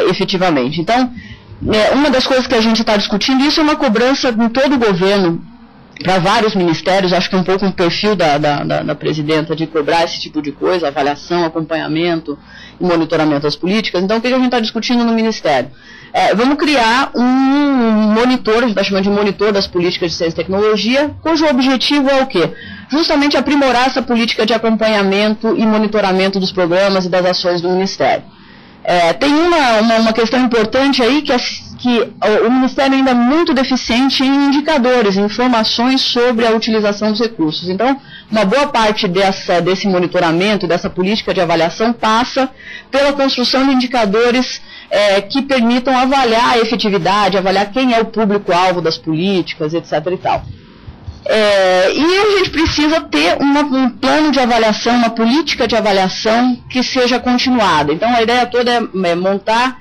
efetivamente. Então, uma das coisas que a gente está discutindo, isso é uma cobrança em todo o governo, para vários ministérios, acho que é um pouco um perfil da presidenta de cobrar esse tipo de coisa, avaliação, acompanhamento e monitoramento das políticas. Então, o que a gente está discutindo no Ministério? Vamos criar um monitor, a gente está chamando de monitor das políticas de ciência e tecnologia, cujo objetivo é o quê? Justamente aprimorar essa política de acompanhamento e monitoramento dos programas e das ações do Ministério. Tem uma questão importante aí, que o Ministério ainda é muito deficiente em indicadores, em informações sobre a utilização dos recursos. Então, uma boa parte desse monitoramento e dessa política de avaliação passa pela construção de indicadores que permitam avaliar a efetividade, avaliar quem é o público-alvo das políticas, etc. e tal. E a gente precisa ter um plano de avaliação, uma política de avaliação que seja continuada. Então, a ideia toda é montar,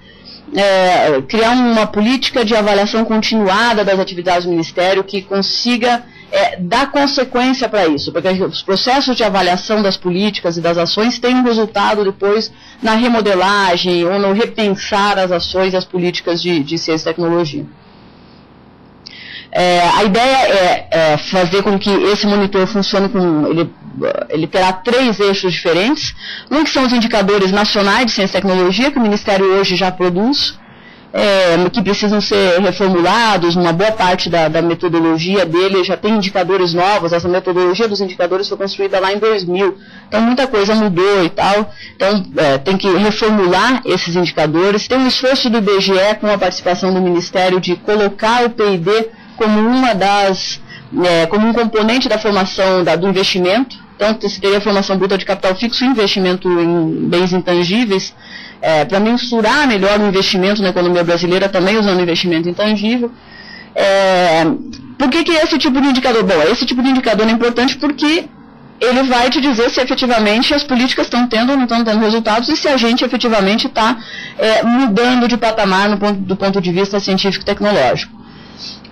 criar uma política de avaliação continuada das atividades do Ministério que consiga dar consequência para isso, porque os processos de avaliação das políticas e das ações têm um resultado depois na remodelagem ou no repensar as ações e as políticas de ciência e tecnologia. A ideia é fazer com que esse monitor funcione ele terá 3 eixos diferentes. Um que são os indicadores nacionais de ciência e tecnologia, que o Ministério hoje já produz, que precisam ser reformulados. Uma boa parte da metodologia dele já tem indicadores novos. Essa metodologia dos indicadores foi construída lá em 2000, então muita coisa mudou e tal. Então tem que reformular esses indicadores. Tem um esforço do IBGE com a participação do Ministério de colocar o PID como como um componente da formação do investimento. Então, você teria a formação bruta de capital fixo e investimento em bens intangíveis, para mensurar melhor o investimento na economia brasileira, também usando investimento intangível. Por que esse tipo de indicador? Bom, esse tipo de indicador é importante porque ele vai te dizer se efetivamente as políticas estão tendo ou não estão tendo resultados e se a gente efetivamente está mudando de patamar do ponto de vista científico e tecnológico.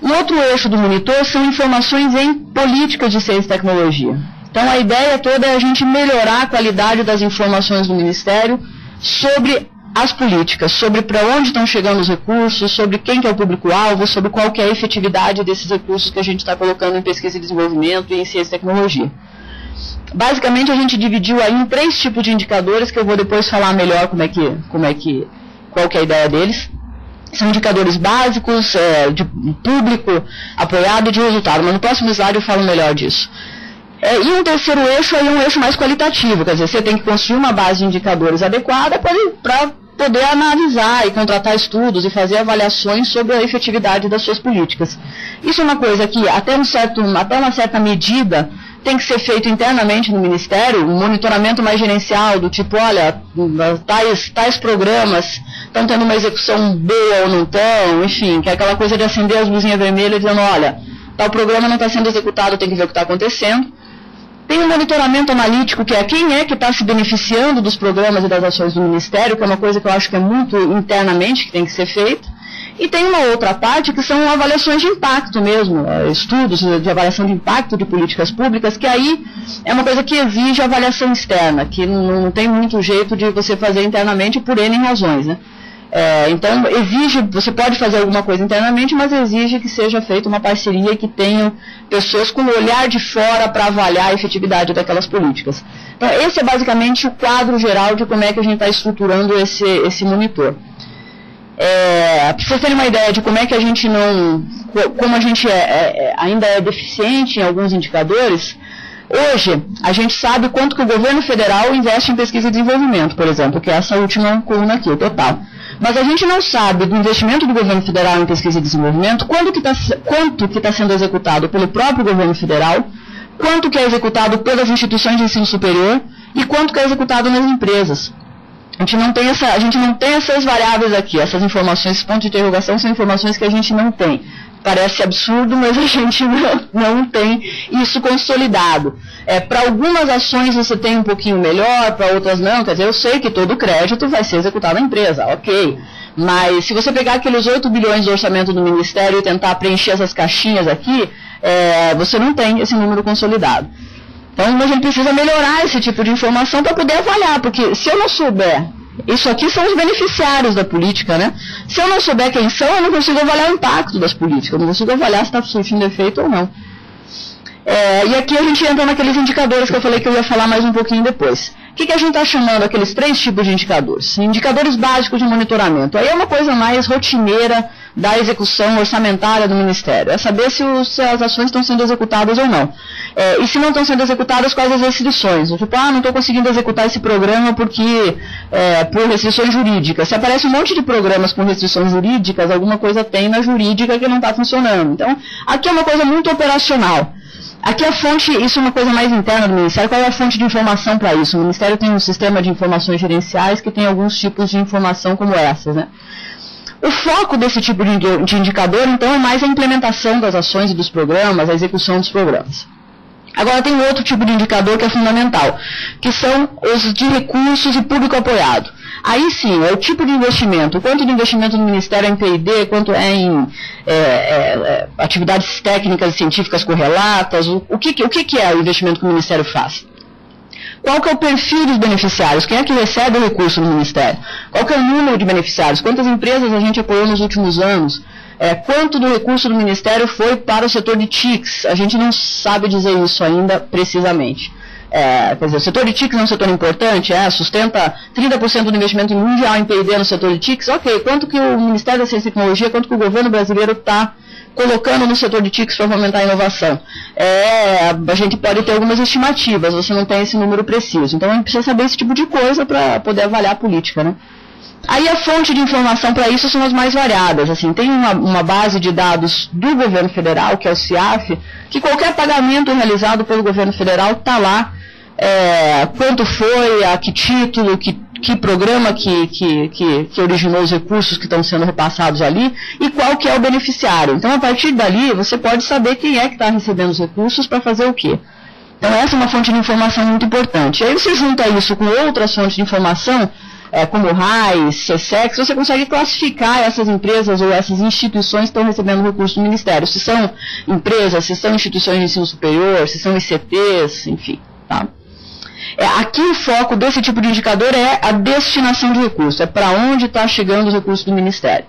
Um outro eixo do monitor são informações em políticas de ciência e tecnologia. Então, a ideia toda é a gente melhorar a qualidade das informações do Ministério sobre as políticas, sobre para onde estão chegando os recursos, sobre quem que é o público-alvo, sobre qual que é a efetividade desses recursos que a gente está colocando em pesquisa e desenvolvimento e em ciência e tecnologia. Basicamente, a gente dividiu aí em 3 tipos de indicadores, que eu vou depois falar melhor qual que é a ideia deles. São indicadores básicos, de público apoiado e de resultado, mas no próximo slide eu falo melhor disso. E um terceiro eixo é um eixo mais qualitativo, quer dizer, você tem que construir uma base de indicadores adequada para poder analisar e contratar estudos e fazer avaliações sobre a efetividade das suas políticas. Isso é uma coisa que até uma certa medida tem que ser feito internamente no Ministério, um monitoramento mais gerencial, do tipo, olha, tais programas estão tendo uma execução boa ou não estão, enfim, que é aquela coisa de acender as luzinhas vermelhas dizendo, olha, tal programa não está sendo executado, tem que ver o que está acontecendo. Tem um monitoramento analítico, que é quem é que está se beneficiando dos programas e das ações do Ministério, que é uma coisa que eu acho que é muito internamente que tem que ser feita. E tem uma outra parte que são avaliações de impacto mesmo, estudos de avaliação de impacto de políticas públicas, que aí é uma coisa que exige avaliação externa, que não tem muito jeito de você fazer internamente por N razões, né? Então, exige, você pode fazer alguma coisa internamente, mas exige que seja feita uma parceria que tenha pessoas com o olhar de fora para avaliar a efetividade daquelas políticas. Então, esse é basicamente o quadro geral de como é que a gente está estruturando esse monitor. Para vocês terem uma ideia de como é que a gente como a gente ainda é deficiente em alguns indicadores, hoje a gente sabe quanto que o governo federal investe em pesquisa e desenvolvimento, por exemplo, que é essa última coluna aqui, o total. Mas a gente não sabe do investimento do governo federal em pesquisa e desenvolvimento quanto que está sendo executado pelo próprio governo federal, quanto que é executado pelas instituições de ensino superior e quanto que é executado nas empresas. A gente não tem essas variáveis aqui, essas informações, esses pontos de interrogação são informações que a gente não tem. Parece absurdo, mas a gente não tem isso consolidado. Para algumas ações você tem um pouquinho melhor, para outras não. Quer dizer, eu sei que todo o crédito vai ser executado na empresa, ok. Mas se você pegar aqueles 8 bilhões do orçamento do Ministério e tentar preencher essas caixinhas aqui, você não tem esse número consolidado. Então a gente precisa melhorar esse tipo de informação para poder avaliar, porque se eu não souber, isso aqui são os beneficiários da política, né? Se eu não souber quem são, eu não consigo avaliar o impacto das políticas, eu não consigo avaliar se está surtindo efeito ou não. E aqui a gente entra naqueles indicadores que eu falei que eu ia falar mais um pouquinho depois. O que a gente está chamando aqueles 3 tipos de indicadores? Indicadores básicos de monitoramento. Aí é uma coisa mais rotineira da execução orçamentária do Ministério. É saber se as ações estão sendo executadas ou não. E se não estão sendo executadas, quais as restrições? Tipo, não estou conseguindo executar esse programa porque por restrições jurídicas. Se aparece um monte de programas com restrições jurídicas, alguma coisa tem na jurídica que não está funcionando. Então, aqui é uma coisa muito operacional. Aqui a fonte, isso é uma coisa mais interna do Ministério, qual é a fonte de informação para isso? O Ministério tem um sistema de informações gerenciais que tem alguns tipos de informação como essas, né? O foco desse tipo de indicador, então, é mais a implementação das ações e dos programas, a execução dos programas. Agora tem outro tipo de indicador que é fundamental, que são os de recursos e público apoiado. Aí sim, é o tipo de investimento, o quanto de investimento no Ministério é em P&D, quanto é em atividades técnicas e científicas correlatas, o que é o investimento que o Ministério faz. Qual que é o perfil dos beneficiários? Quem é que recebe o recurso no Ministério? Qual que é o número de beneficiários? Quantas empresas a gente apoiou nos últimos anos? Quanto do recurso do Ministério foi para o setor de TICs? A gente não sabe dizer isso ainda precisamente. Quer dizer, o setor de TICs é um setor importante, sustenta 30% do investimento mundial em P&D no setor de TICs, ok. Quanto que o Ministério da Ciência e Tecnologia, quanto que o governo brasileiro está colocando no setor de TICs para aumentar a inovação? A gente pode ter algumas estimativas, você não tem esse número preciso. Então a gente precisa saber esse tipo de coisa para poder avaliar a política, né? Aí a fonte de informação para isso são as mais variadas. Assim, tem uma base de dados do governo federal, que é o CIAF, que qualquer pagamento realizado pelo governo federal está lá. Quanto foi, a que título, que programa que originou os recursos que estão sendo repassados ali e qual que é o beneficiário. Então, a partir dali, você pode saber quem é que está recebendo os recursos para fazer o quê. Então, essa é uma fonte de informação muito importante. Aí você junta isso com outras fontes de informação, como o RAIS, CSEX, você consegue classificar essas empresas ou essas instituições que estão recebendo recursos do Ministério. Se são empresas, se são instituições de ensino superior, se são ICTs, enfim, tá? Aqui o foco desse tipo de indicador é a destinação de recursos, para onde está chegando os recursos do Ministério.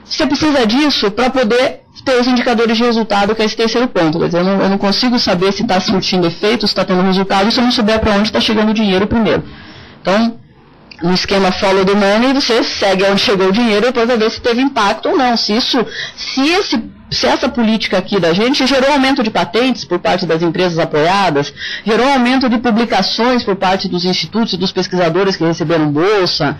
Você precisa disso para poder ter os indicadores de resultado, que é esse terceiro ponto. Quer dizer, eu não consigo saber se está surtindo efeito, se está tendo resultado, se eu não souber para onde está chegando o dinheiro primeiro. Então, no esquema follow the money, você segue onde chegou o dinheiro e depois vai ver se teve impacto ou não. Se esse se essa política aqui da gente gerou aumento de patentes por parte das empresas apoiadas, gerou aumento de publicações por parte dos institutos e dos pesquisadores que receberam bolsa,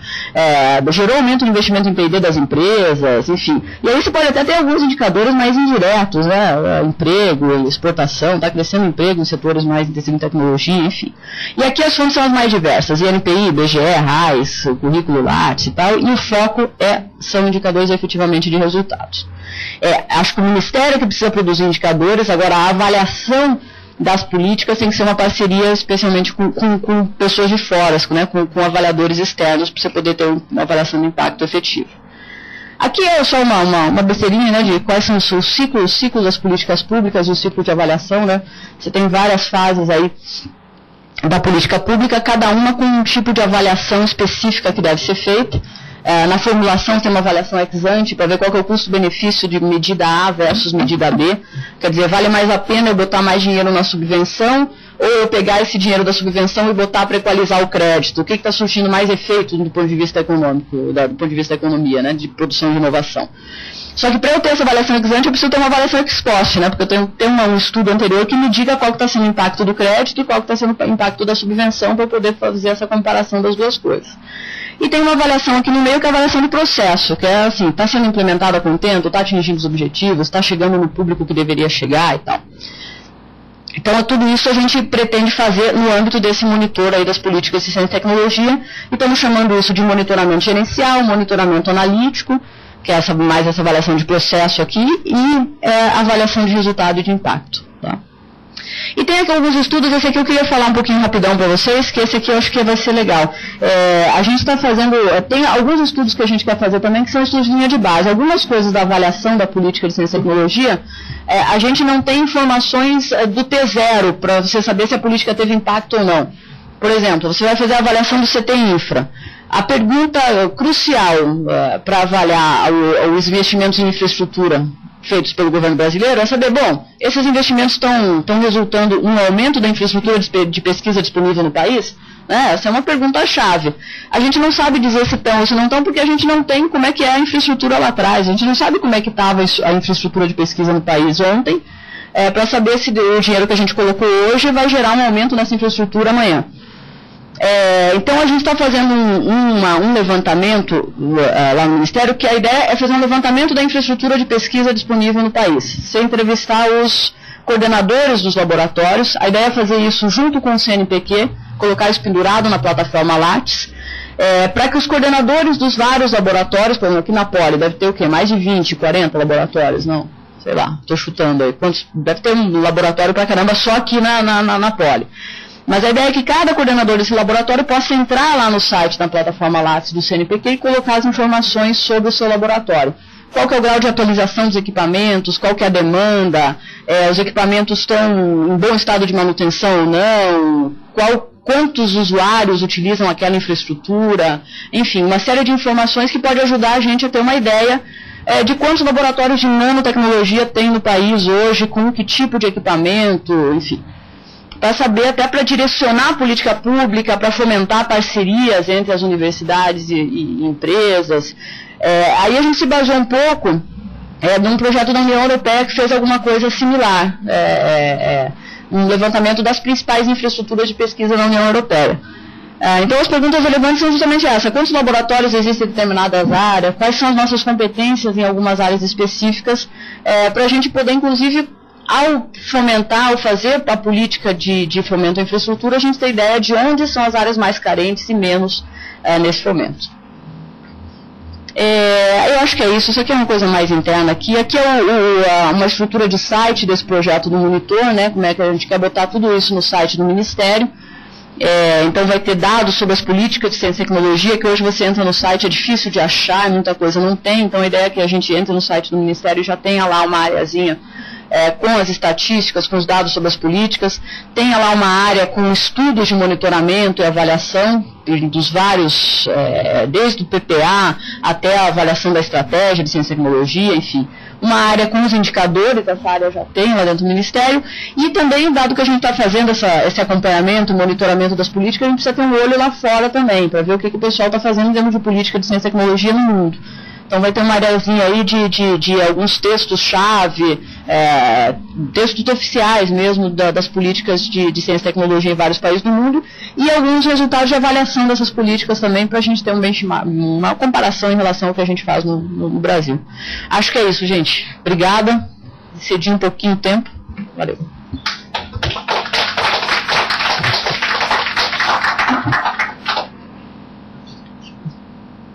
gerou aumento de investimento em P&D das empresas, enfim. E aí você pode até ter alguns indicadores mais indiretos, né? Emprego, exportação, está crescendo emprego em setores mais intensivos em tecnologia, enfim. E aqui as fontes são as mais diversas, INPI, IBGE, RAIS, o currículo Lattes e tal, e o foco são indicadores efetivamente de resultados. Acho que o Ministério que precisa produzir indicadores, agora a avaliação das políticas tem que ser uma parceria especialmente com pessoas de fora, né, com avaliadores externos, para você poder ter uma avaliação de impacto efetivo. Aqui é só uma besteirinha, né, de quais são os ciclos das políticas públicas e o ciclo de avaliação, né. Você tem várias fases aí da política pública, cada uma com um tipo de avaliação específica que deve ser feita. Na formulação tem uma avaliação ex ante para ver qual que é o custo-benefício de medida A versus medida B. Quer dizer, vale mais a pena eu botar mais dinheiro na subvenção ou eu pegar esse dinheiro da subvenção e botar para equalizar o crédito? O que está surtindo mais efeito do ponto de vista econômico, do ponto de vista da economia, né, de produção e inovação? Só que para eu ter essa avaliação ex ante, eu preciso ter uma avaliação ex post, né, porque eu tenho que ter um estudo anterior que me diga qual que está sendo o impacto do crédito e qual que está sendo o impacto da subvenção para eu poder fazer essa comparação das duas coisas. E tem uma avaliação aqui no meio que é a avaliação do processo, que é assim, está sendo implementado a contento, está atingindo os objetivos, está chegando no público que deveria chegar e tal. Então, tudo isso a gente pretende fazer no âmbito desse monitor aí das políticas de ciência e tecnologia, e estamos chamando isso de monitoramento gerencial, monitoramento analítico, que é mais essa avaliação de processo aqui, e avaliação de resultado e de impacto. Tá? E tem aqui alguns estudos, esse aqui eu queria falar um pouquinho rapidão para vocês, que esse aqui eu acho que vai ser legal. A gente está fazendo, tem alguns estudos que a gente quer fazer também, que são estudos de linha de base. Algumas coisas da avaliação da política de ciência e tecnologia, a gente não tem informações do T0 para você saber se a política teve impacto ou não. Por exemplo, você vai fazer a avaliação do CT Infra. A pergunta crucial para avaliar os investimentos em infraestrutura feitos pelo governo brasileiro é saber, bom, esses investimentos estão resultando um aumento da infraestrutura de pesquisa disponível no país? Essa é uma pergunta-chave. A gente não sabe dizer se estão ou se não estão, porque a gente não tem como é que é a infraestrutura lá atrás. A gente não sabe como é que estava a infraestrutura de pesquisa no país ontem, para saber se o dinheiro que a gente colocou hoje vai gerar um aumento nessa infraestrutura amanhã. Então a gente está fazendo um levantamento lá no Ministério, que a ideia é fazer um levantamento da infraestrutura de pesquisa disponível no país. Você entrevistar os coordenadores dos laboratórios, a ideia é fazer isso junto com o CNPq, colocar isso pendurado na plataforma Lattes, para que os coordenadores dos vários laboratórios, por exemplo, aqui na Poli, deve ter o quê? Mais de 20, 40 laboratórios, não? Sei lá, estou chutando aí. Deve ter um laboratório pra caramba só aqui na Poli. Mas a ideia é que cada coordenador desse laboratório possa entrar lá no site da plataforma Lattes do CNPq e colocar as informações sobre o seu laboratório. Qual que é o grau de atualização dos equipamentos, qual que é a demanda, os equipamentos estão em bom estado de manutenção ou não, quantos usuários utilizam aquela infraestrutura, enfim, uma série de informações que pode ajudar a gente a ter uma ideia de quantos laboratórios de nanotecnologia tem no país hoje, com que tipo de equipamento, enfim. Para saber, até para direcionar a política pública, para fomentar parcerias entre as universidades e empresas. Aí a gente se baseou um pouco num projeto da União Europeia que fez alguma coisa similar, um levantamento das principais infraestruturas de pesquisa na União Europeia. Então as perguntas relevantes são justamente essa: quantos laboratórios existem em determinadas áreas, quais são as nossas competências em algumas áreas específicas, para a gente poder, inclusive, ao fazer a política de fomento à infraestrutura, a gente tem ideia de onde são as áreas mais carentes e menos nesse fomento. Eu acho que é isso aqui é uma coisa mais interna aqui. Aqui é uma estrutura de site desse projeto do Monitor, né, como é que a gente quer botar tudo isso no site do Ministério. Então vai ter dados sobre as políticas de ciência e tecnologia, que hoje você entra no site, é difícil de achar, muita coisa não tem. Então a ideia é que a gente entre no site do Ministério e já tenha lá uma areazinha com as estatísticas, com os dados sobre as políticas, tenha lá uma área com estudos de monitoramento e avaliação dos vários, desde o PPA até a avaliação da estratégia de ciência e tecnologia, enfim, uma área com os indicadores, essa área já tem lá dentro do Ministério, e também, dado que a gente está fazendo esse acompanhamento, monitoramento das políticas, a gente precisa ter um olho lá fora também, para ver o que o pessoal está fazendo dentro de política de ciência e tecnologia no mundo. Então vai ter uma areazinha aí de alguns textos-chave, textos oficiais mesmo das políticas de ciência e tecnologia em vários países do mundo, e alguns resultados de avaliação dessas políticas também, para a gente ter um benchmark, uma comparação em relação ao que a gente faz no Brasil. Acho que é isso, gente. Obrigada. Cedi um pouquinho o tempo. Valeu.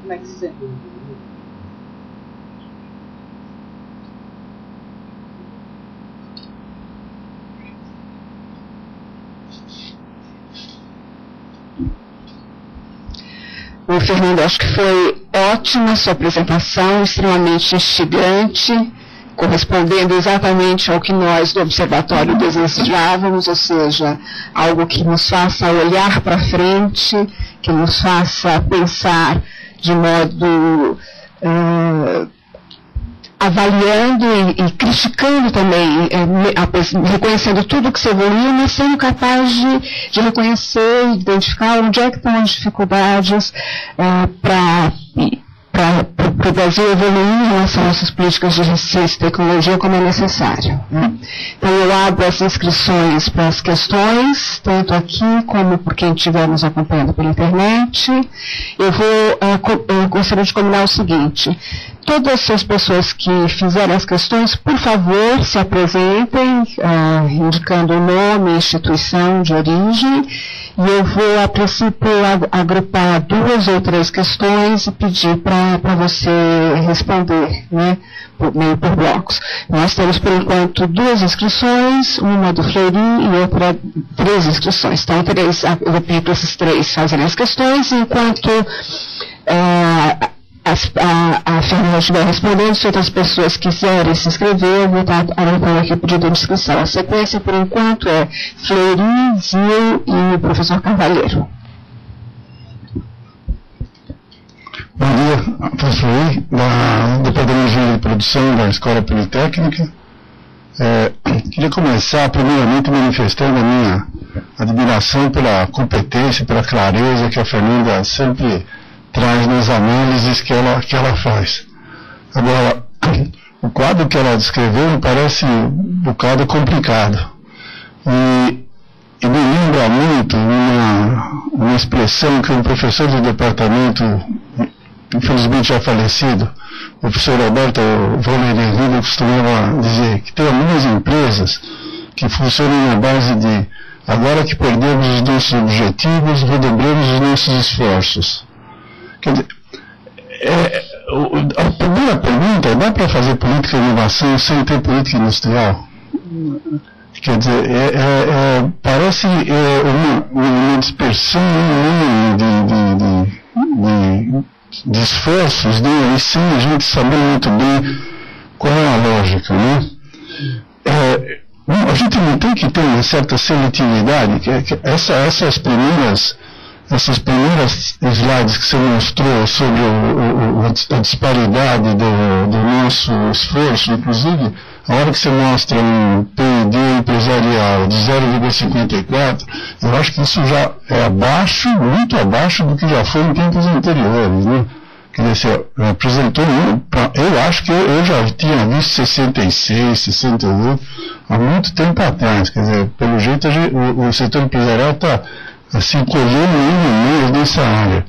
Como é que você... Bom, Fernando, acho que foi ótima a sua apresentação, extremamente instigante, correspondendo exatamente ao que nós do Observatório desejávamos, ou seja, algo que nos faça olhar para frente, que nos faça pensar de modo avaliando e criticando também, reconhecendo tudo que se evoluiu, mas sendo capaz de reconhecer e identificar onde é que estão as dificuldades para o Brasil evoluir em relação a essas políticas de ciência e tecnologia como é necessário. Então eu abro as inscrições para as questões, tanto aqui como por quem estiver nos acompanhando pela internet. Eu gostaria de combinar o seguinte: todas as pessoas que fizerem as questões, por favor, se apresentem, indicando o nome e instituição de origem, e eu vou, a princípio, agrupar 2 ou 3 questões e pedir para você responder, né, meio por blocos. Nós temos, por enquanto, 2 inscrições, uma do Fleury e outra 3 inscrições. Então, eu vou pedir para esses 3 fazerem as questões, enquanto a Fernanda estiver respondendo, se outras pessoas quiserem se inscrever, eu vou estar anotando aqui o pedido de inscrição. A sequência, por enquanto, é Fleury, Zil e o professor Carvalheiro. Bom dia, professor Fleury, do Departamento de Engenharia de Produção da Escola Politécnica. Queria começar, primeiramente, manifestando a minha admiração pela competência, pela clareza que a Fernanda sempre traz nas análises que ela faz. Agora, o quadro que ela descreveu me parece um bocado complicado. E me lembra muito uma expressão que um professor do departamento, infelizmente já falecido, o professor Roberto Volerino, costumava dizer que tem algumas empresas que funcionam na base de: agora que perdemos os nossos objetivos, redobremos os nossos esforços. Quer dizer, a primeira pergunta é: dá para fazer política de inovação sem ter política industrial? Quer dizer, parece uma dispersão de esforços, né, e sem a gente saber muito bem qual é a lógica, né? A gente não tem que ter uma certa seletividade, essas primeiras slides que você mostrou sobre a disparidade do nosso esforço, inclusive, a hora que você mostra um PIB empresarial de 0,54, eu acho que isso já é muito abaixo do que já foi em tempos anteriores, né? Quer dizer, você apresentou, eu acho que eu já tinha visto 66, 68, há muito tempo atrás. Quer dizer, pelo jeito o setor empresarial está assim, colhendo ainda mais nessa área.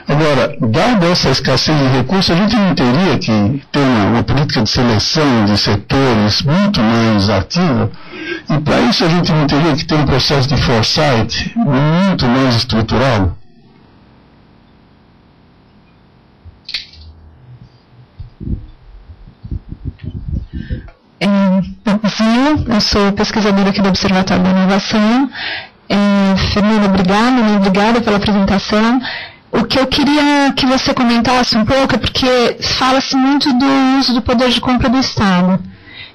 Agora, dada essa escassez de recursos, a gente não teria que ter uma política de seleção de setores muito mais ativa, e para isso a gente não teria que ter um processo de foresight muito mais estruturado? Eu sou pesquisadora aqui do Observatório da Inovação. Fernanda, obrigada pela apresentação. O que eu queria que você comentasse um pouco é porque fala-se muito do uso do poder de compra do Estado.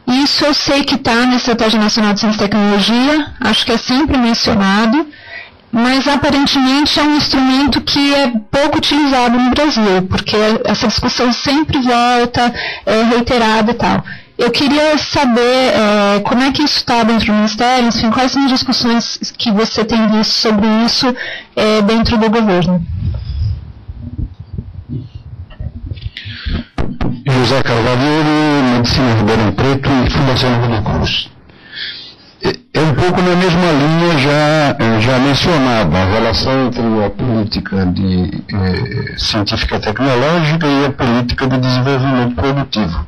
E isso eu sei que está na Estratégia Nacional de Ciência e Tecnologia, acho que é sempre mencionado, mas aparentemente é um instrumento que é pouco utilizado no Brasil, porque essa discussão sempre volta, é reiterada e tal. Eu queria saber como é que isso está dentro do Ministério, enfim, quais são as discussões que você tem visto sobre isso dentro do governo. José Carvalho, Medicina Ribeirão Preto e Fundação Rodo Cruz. É um pouco na mesma linha já mencionada, a relação entre a política científica tecnológica e a política de desenvolvimento produtivo.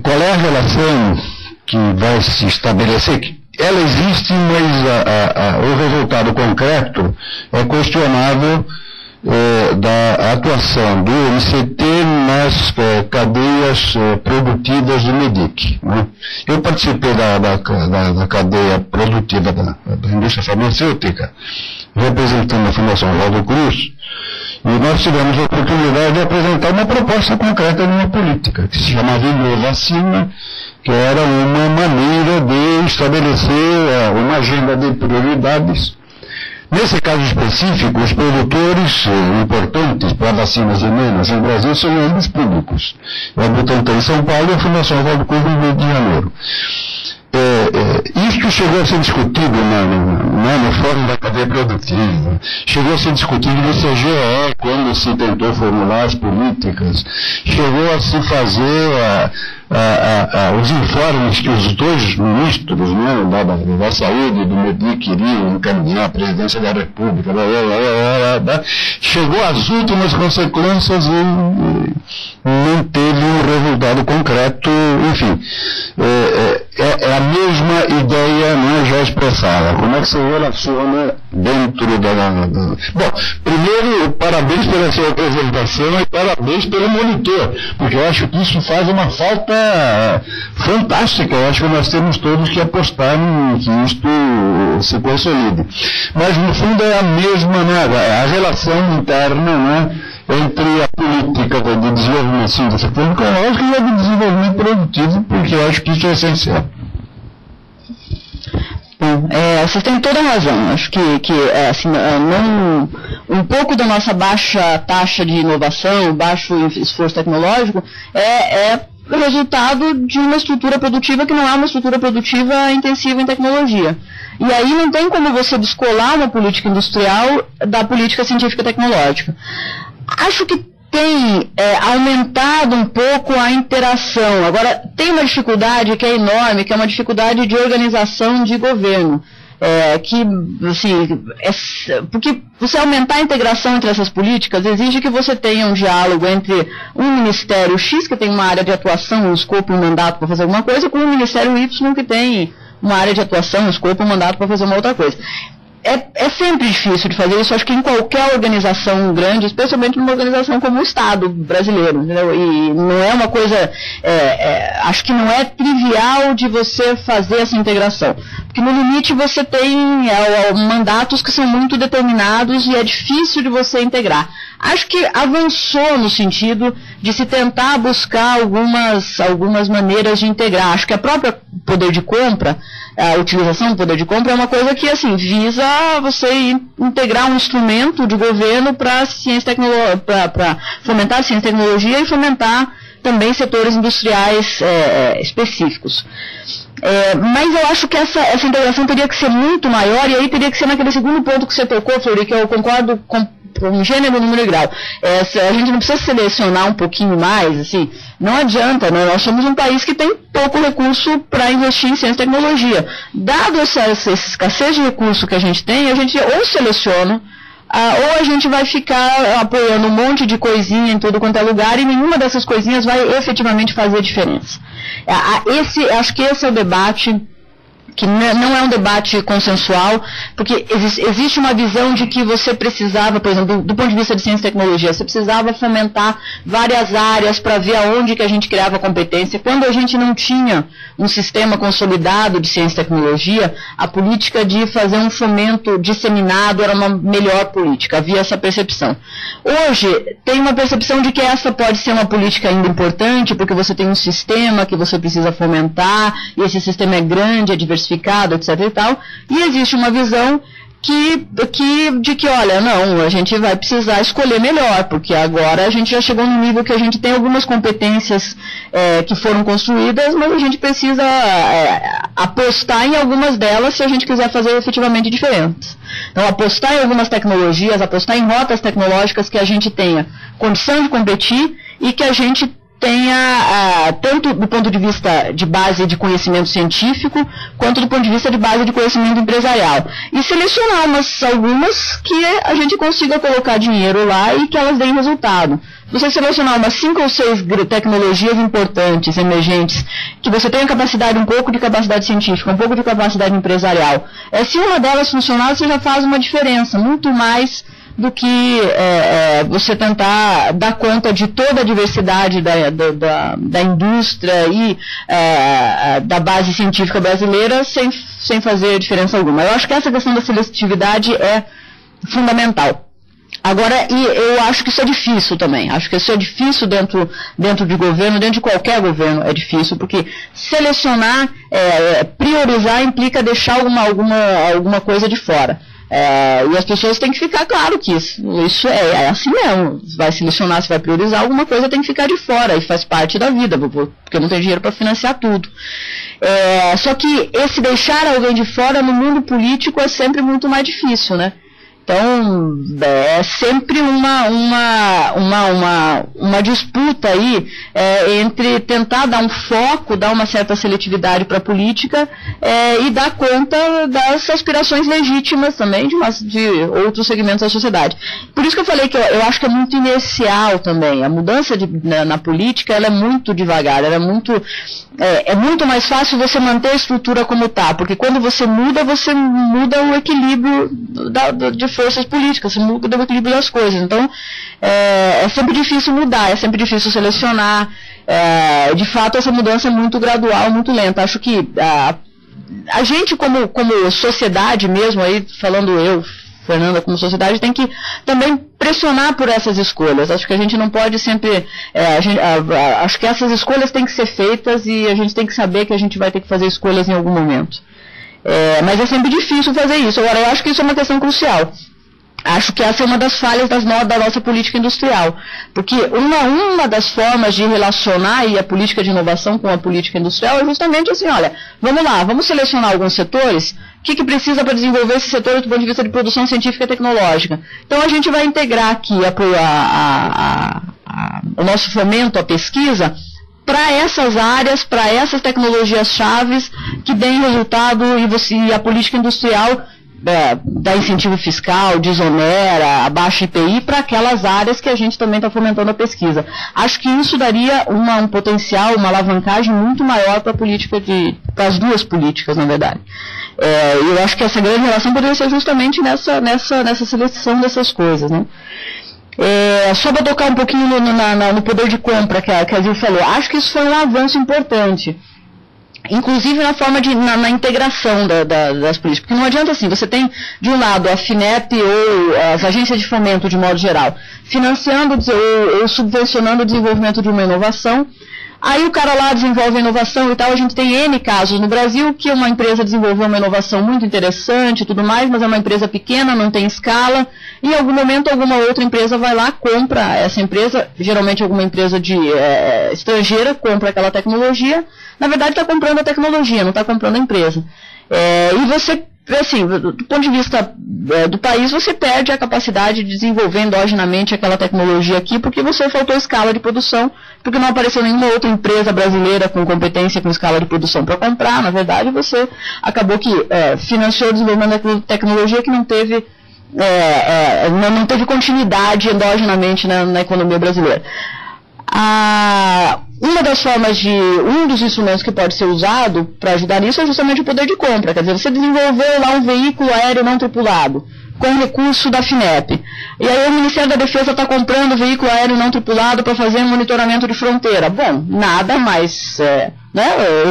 Qual é a relação que vai se estabelecer? Ela existe, mas o resultado concreto é questionável da atuação do MCT nas cadeias produtivas do MEDIC. Né? Eu participei da cadeia produtiva da indústria farmacêutica, representando a Fundação Rodo Cruz, e nós tivemos a oportunidade de apresentar uma proposta concreta de uma política, que se chamava Inovacina, que era uma maneira de estabelecer uma agenda de prioridades. Nesse caso específico, os produtores importantes para vacinas humanas no Brasil são ambos públicos. A Butantan em São Paulo e a Fundação Rodo Cruz no Rio de Janeiro. Isto chegou a ser discutido no Fórum da Cadeia Produtiva, chegou a ser discutido no CGE, quando se tentou formular as políticas, chegou a se fazer os informes que os dois ministros, né, da Saúde e do MEDIC iriam encaminhar à Presidência da República, chegou às últimas consequências e não teve um resultado concreto. Enfim, é a mesma ideia, não é, já expressada. Como é que se relaciona dentro Bom, primeiro, parabéns pela sua apresentação e parabéns pelo monitor, porque eu acho que isso faz uma falta fantástica. Eu acho que nós temos todos que apostar em que isto se consolide. Mas, no fundo, é a mesma, né, a relação interna, né, entre a política de desenvolvimento científico tecnológico e a de desenvolvimento produtivo, porque eu acho que isso é essencial. Bom, você tem toda a razão. Acho que assim, um pouco da nossa baixa taxa de inovação, baixo esforço tecnológico, é resultado de uma estrutura produtiva que não é uma estrutura produtiva intensiva em tecnologia. E aí não tem como você descolar uma política industrial da política científica tecnológica. Acho que tem aumentado um pouco a interação. Agora, tem uma dificuldade que é enorme, que é uma dificuldade de organização de governo. Porque você aumentar a integração entre essas políticas exige que você tenha um diálogo entre um Ministério X, que tem uma área de atuação, um escopo, um mandato para fazer alguma coisa, com um Ministério Y, que tem uma área de atuação, um escopo, um mandato para fazer uma outra coisa. É sempre difícil de fazer isso, acho que em qualquer organização grande, especialmente numa organização como o Estado brasileiro, entendeu? E não é uma coisa, acho que não é trivial de você fazer essa integração, porque no limite você tem mandatos que são muito determinados e é difícil de você integrar. Acho que avançou no sentido de se tentar buscar algumas maneiras de integrar. Acho que a própria poder de compra, a utilização do poder de compra é uma coisa que, assim, visa você integrar um instrumento de governo para fomentar a ciência e tecnologia e fomentar também setores industriais específicos. Mas eu acho que essa integração teria que ser muito maior, e aí teria que ser naquele segundo ponto que você tocou, Flori, que eu concordo com gênero, número e grau. A gente não precisa selecionar um pouquinho mais, assim, não adianta, né? Nós somos um país que tem pouco recurso para investir em ciência e tecnologia. Dado essa escassez de recurso que a gente tem, a gente ou seleciona, ou a gente vai ficar apoiando um monte de coisinha em todo quanto é lugar e nenhuma dessas coisinhas vai efetivamente fazer diferença. Acho que esse é o debate, que não é um debate consensual, porque existe uma visão de que você precisava, por exemplo, do ponto de vista de ciência e tecnologia, você precisava fomentar várias áreas para ver aonde que a gente criava competência. Quando a gente não tinha um sistema consolidado de ciência e tecnologia, a política de fazer um fomento disseminado era uma melhor política, havia essa percepção. Hoje, tem uma percepção de que essa pode ser uma política ainda importante, porque você tem um sistema que você precisa fomentar, e esse sistema é grande, é diversificado, etc. e tal, e existe uma visão de que, olha, não, a gente vai precisar escolher melhor, porque agora a gente já chegou no nível que a gente tem algumas competências que foram construídas, mas a gente precisa apostar em algumas delas se a gente quiser fazer efetivamente diferentes. Então, apostar em algumas tecnologias, apostar em rotas tecnológicas que a gente tenha condição de competir e que a gente tenha, tanto do ponto de vista de base de conhecimento científico, quanto do ponto de vista de base de conhecimento empresarial. E selecionar algumas que a gente consiga colocar dinheiro lá e que elas deem resultado. Você selecionar umas 5 ou 6 tecnologias importantes, emergentes, que você tenha capacidade, um pouco de capacidade científica, um pouco de capacidade empresarial. Se uma delas funcionar, você já faz uma diferença, muito mais do que você tentar dar conta de toda a diversidade da indústria e da base científica brasileira sem fazer diferença alguma. Eu acho que essa questão da seletividade é fundamental. Agora, e eu acho que isso é difícil também. Acho que isso é difícil dentro de governo, dentro de qualquer governo é difícil, porque selecionar, priorizar implica deixar alguma coisa de fora. E as pessoas têm que ficar claro que isso é assim mesmo. Vai selecionar, se vai priorizar, alguma coisa tem que ficar de fora, e faz parte da vida, porque não tem dinheiro para financiar tudo. Só que esse deixar alguém de fora no mundo político é sempre muito mais difícil, né? Então, é sempre uma disputa aí entre tentar dar um foco, dar uma certa seletividade para a política e dar conta das aspirações legítimas também de outros segmentos da sociedade. Por isso que eu falei que eu acho que é muito inercial também. A mudança na política, ela é muito devagar, ela é muito mais fácil você manter a estrutura como está, porque quando você muda o equilíbrio de forças políticas, você muda o equilíbrio das coisas. Então, é sempre difícil mudar, é sempre difícil selecionar. De fato, essa mudança é muito gradual, muito lenta. Acho que a gente, como sociedade mesmo, aí falando eu, Fernanda, como sociedade, tem que também pressionar por essas escolhas. Acho que a gente não pode sempre... acho que essas escolhas têm que ser feitas e a gente tem que saber que a gente vai ter que fazer escolhas em algum momento. Mas é sempre difícil fazer isso. Agora, eu acho que isso é uma questão crucial. Acho que essa é uma das falhas da nossa política industrial, porque uma das formas de relacionar aí a política de inovação com a política industrial é justamente assim, olha, vamos lá, vamos selecionar alguns setores, o que precisa para desenvolver esse setor do ponto de vista de produção científica e tecnológica. Então a gente vai integrar aqui o nosso fomento à pesquisa para essas áreas, para essas tecnologias chaves que deem resultado e a política industrial dá incentivo fiscal, desonera, abaixa IPI para aquelas áreas que a gente também está fomentando a pesquisa. Acho que isso daria um potencial, uma alavancagem muito maior para a política para as duas políticas, na verdade. Eu acho que essa grande relação poderia ser justamente nessa seleção dessas coisas, né? Só para tocar um pouquinho no poder de compra que a Zil falou, acho que isso foi um avanço importante. Inclusive na forma na integração das políticas. Porque não adianta assim, você tem de um lado a FINEP ou as agências de fomento de modo geral, financiando ou subvencionando o desenvolvimento de uma inovação, aí o cara lá desenvolve a inovação e tal, a gente tem N casos no Brasil que uma empresa desenvolveu uma inovação muito interessante e tudo mais, mas é uma empresa pequena, não tem escala, e em algum momento alguma outra empresa vai lá, compra essa empresa, geralmente alguma empresa estrangeira, compra aquela tecnologia, na verdade está comprando a tecnologia, não está comprando a empresa. E você, assim, do ponto de vista do país, você perde a capacidade de desenvolver endogenamente aquela tecnologia aqui, porque você faltou escala de produção, porque não apareceu nenhuma outra empresa brasileira com competência com escala de produção para comprar. Na verdade, você acabou que financiou o desenvolvimento da tecnologia que não teve continuidade endogenamente na economia brasileira. Um dos instrumentos que pode ser usado para ajudar nisso é justamente o poder de compra. Quer dizer, você desenvolveu lá um veículo aéreo não tripulado, com recurso da FINEP. E aí o Ministério da Defesa está comprando veículo aéreo não tripulado para fazer um monitoramento de fronteira. Bom, nada mais é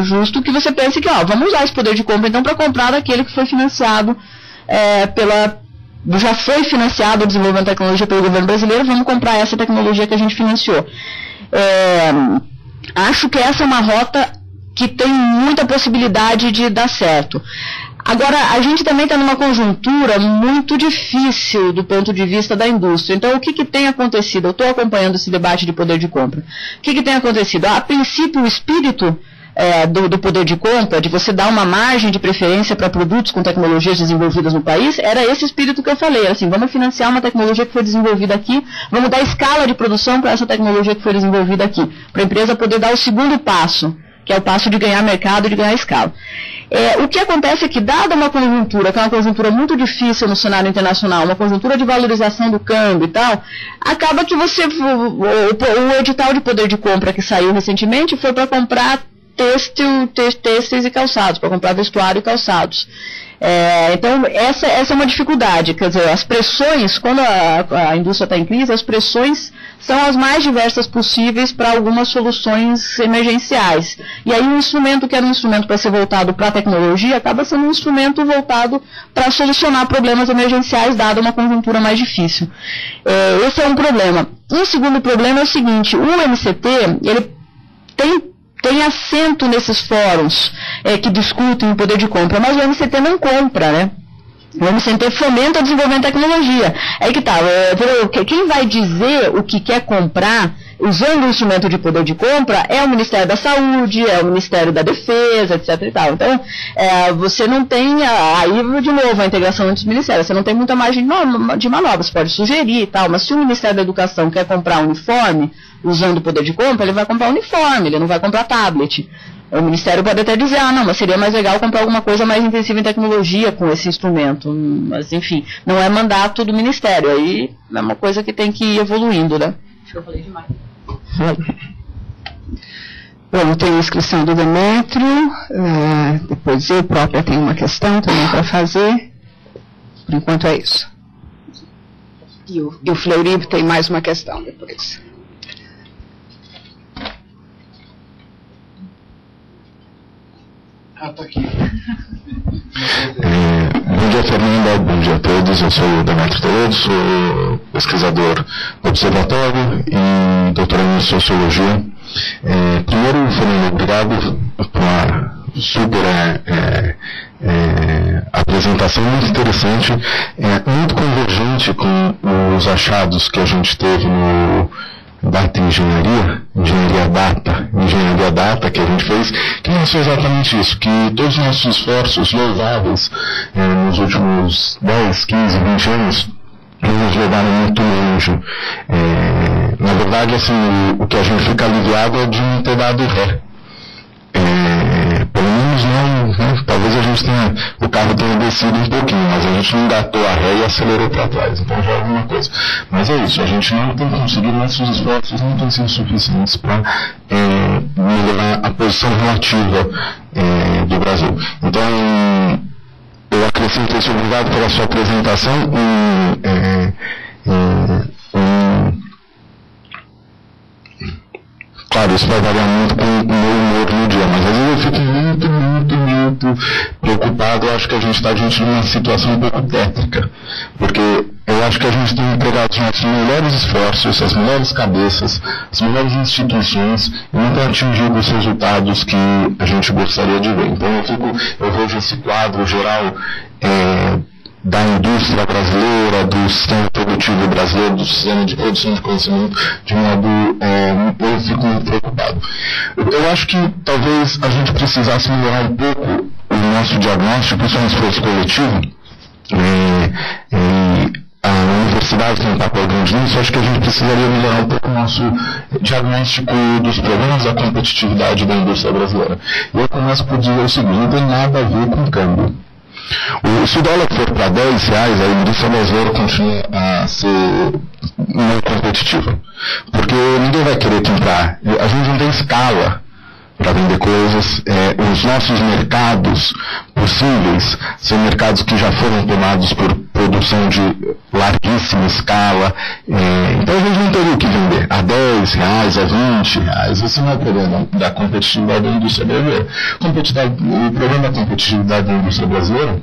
justo que você pense que, vamos usar esse poder de compra então para comprar daquele que foi financiado já foi financiado o desenvolvimento da tecnologia pelo governo brasileiro, vamos comprar essa tecnologia que a gente financiou. Acho que essa é uma rota que tem muita possibilidade de dar certo. Agora, a gente também está numa conjuntura muito difícil do ponto de vista da indústria. Então, o que tem acontecido? Eu estou acompanhando esse debate de poder de compra. O que tem acontecido? A princípio, o espírito do poder de compra, de você dar uma margem de preferência para produtos com tecnologias desenvolvidas no país, era esse espírito que eu falei, assim, vamos financiar uma tecnologia que foi desenvolvida aqui, vamos dar escala de produção para essa tecnologia que foi desenvolvida aqui, para a empresa poder dar o segundo passo, que é o passo de ganhar mercado e de ganhar escala. O que acontece é que, dada uma conjuntura, que é uma conjuntura muito difícil no cenário internacional, uma conjuntura de valorização do câmbio e tal, acaba que o edital de poder de compra que saiu recentemente foi para comprar têxteis e calçados, para comprar vestuário e calçados. Então, essa é uma dificuldade, quer dizer, as pressões, quando a indústria está em crise, as pressões são as mais diversas possíveis para algumas soluções emergenciais. E aí um instrumento que era um instrumento para ser voltado para a tecnologia, acaba sendo um instrumento voltado para solucionar problemas emergenciais, dada uma conjuntura mais difícil. Esse é um problema. Um segundo problema é o seguinte, o MCT, ele tem assento nesses fóruns que discutem o poder de compra, mas o MCT não compra, né? O MCT fomenta o desenvolvimento de tecnologia. Aí que tá, quem vai dizer o que quer comprar, usando o instrumento de poder de compra, é o Ministério da Saúde, é o Ministério da Defesa, etc. e tal. Então, você não tem, aí de novo, a integração entre os ministérios, você não tem muita margem de manobra, você pode sugerir e tal, mas se o Ministério da Educação quer comprar uniforme, usando o poder de compra, ele vai comprar uniforme, ele não vai comprar tablet. O Ministério pode até dizer, não, mas seria mais legal comprar alguma coisa mais intensiva em tecnologia com esse instrumento. Mas, enfim, não é mandato do Ministério. Aí é uma coisa que tem que ir evoluindo, né? Acho que eu falei demais. Bom, tem a inscrição do Demétrio, depois eu própria tenho uma questão também para fazer. Por enquanto é isso. E o Fleury tem mais uma questão depois. Tá aqui. Bom dia, Fernanda. Bom dia a todos. Eu sou o Demétrio Toledo, sou pesquisador do Observatório e doutorando em Sociologia. Primeiro, Fernanda, obrigado pela super apresentação, muito interessante, muito convergente com os achados que a gente teve no Data Engenharia Data que a gente fez, que mostrou exatamente isso, que todos os nossos esforços louváveis nos últimos 10, 15, 20 anos nos levaram muito longe. Na verdade, assim, o que a gente fica aliviado é de não ter dado ré. Pelo menos não, né? Talvez o carro tenha descido um pouquinho, mas a gente não engatou a ré e acelerou para trás, então já é alguma coisa. Mas é isso, a gente não tem conseguido, nossos esforços não têm sido suficientes para melhorar a posição relativa do Brasil. Então, eu acrescento isso, obrigado pela sua apresentação. Claro, isso vai variar muito com o meu humor no dia, mas às vezes eu fico muito preocupado. Eu acho que a gente está diante de uma situação um pouco tétrica, porque eu acho que a gente tem empregado os nossos melhores esforços, as melhores cabeças, as melhores instituições, e não tem atingido os resultados que a gente gostaria de ver. Então eu vejo esse quadro geral da indústria brasileira, do sistema produtivo brasileiro, do sistema de produção de conhecimento, de modo, eu fico muito preocupado. Eu acho que talvez a gente precisasse melhorar um pouco o nosso diagnóstico, isso é um esforço coletivo, a universidade tem um papel grande nisso. Acho que a gente precisaria melhorar um pouco o nosso diagnóstico dos problemas da competitividade da indústria brasileira. Eu começo por dizer o seguinte, não tem nada a ver com o câmbio. Se o dólar for para R$10, a indústria brasileira continua a ser não competitiva. Porque ninguém vai querer comprar. A gente não tem escala para vender coisas. Os nossos mercados possíveis são mercados que já foram tomados por produção de larguíssima escala. Então a gente não teria o que vender a R$10, a R$20. Esse não é o problema da competitividade da indústria brasileira. O problema da competitividade da indústria brasileira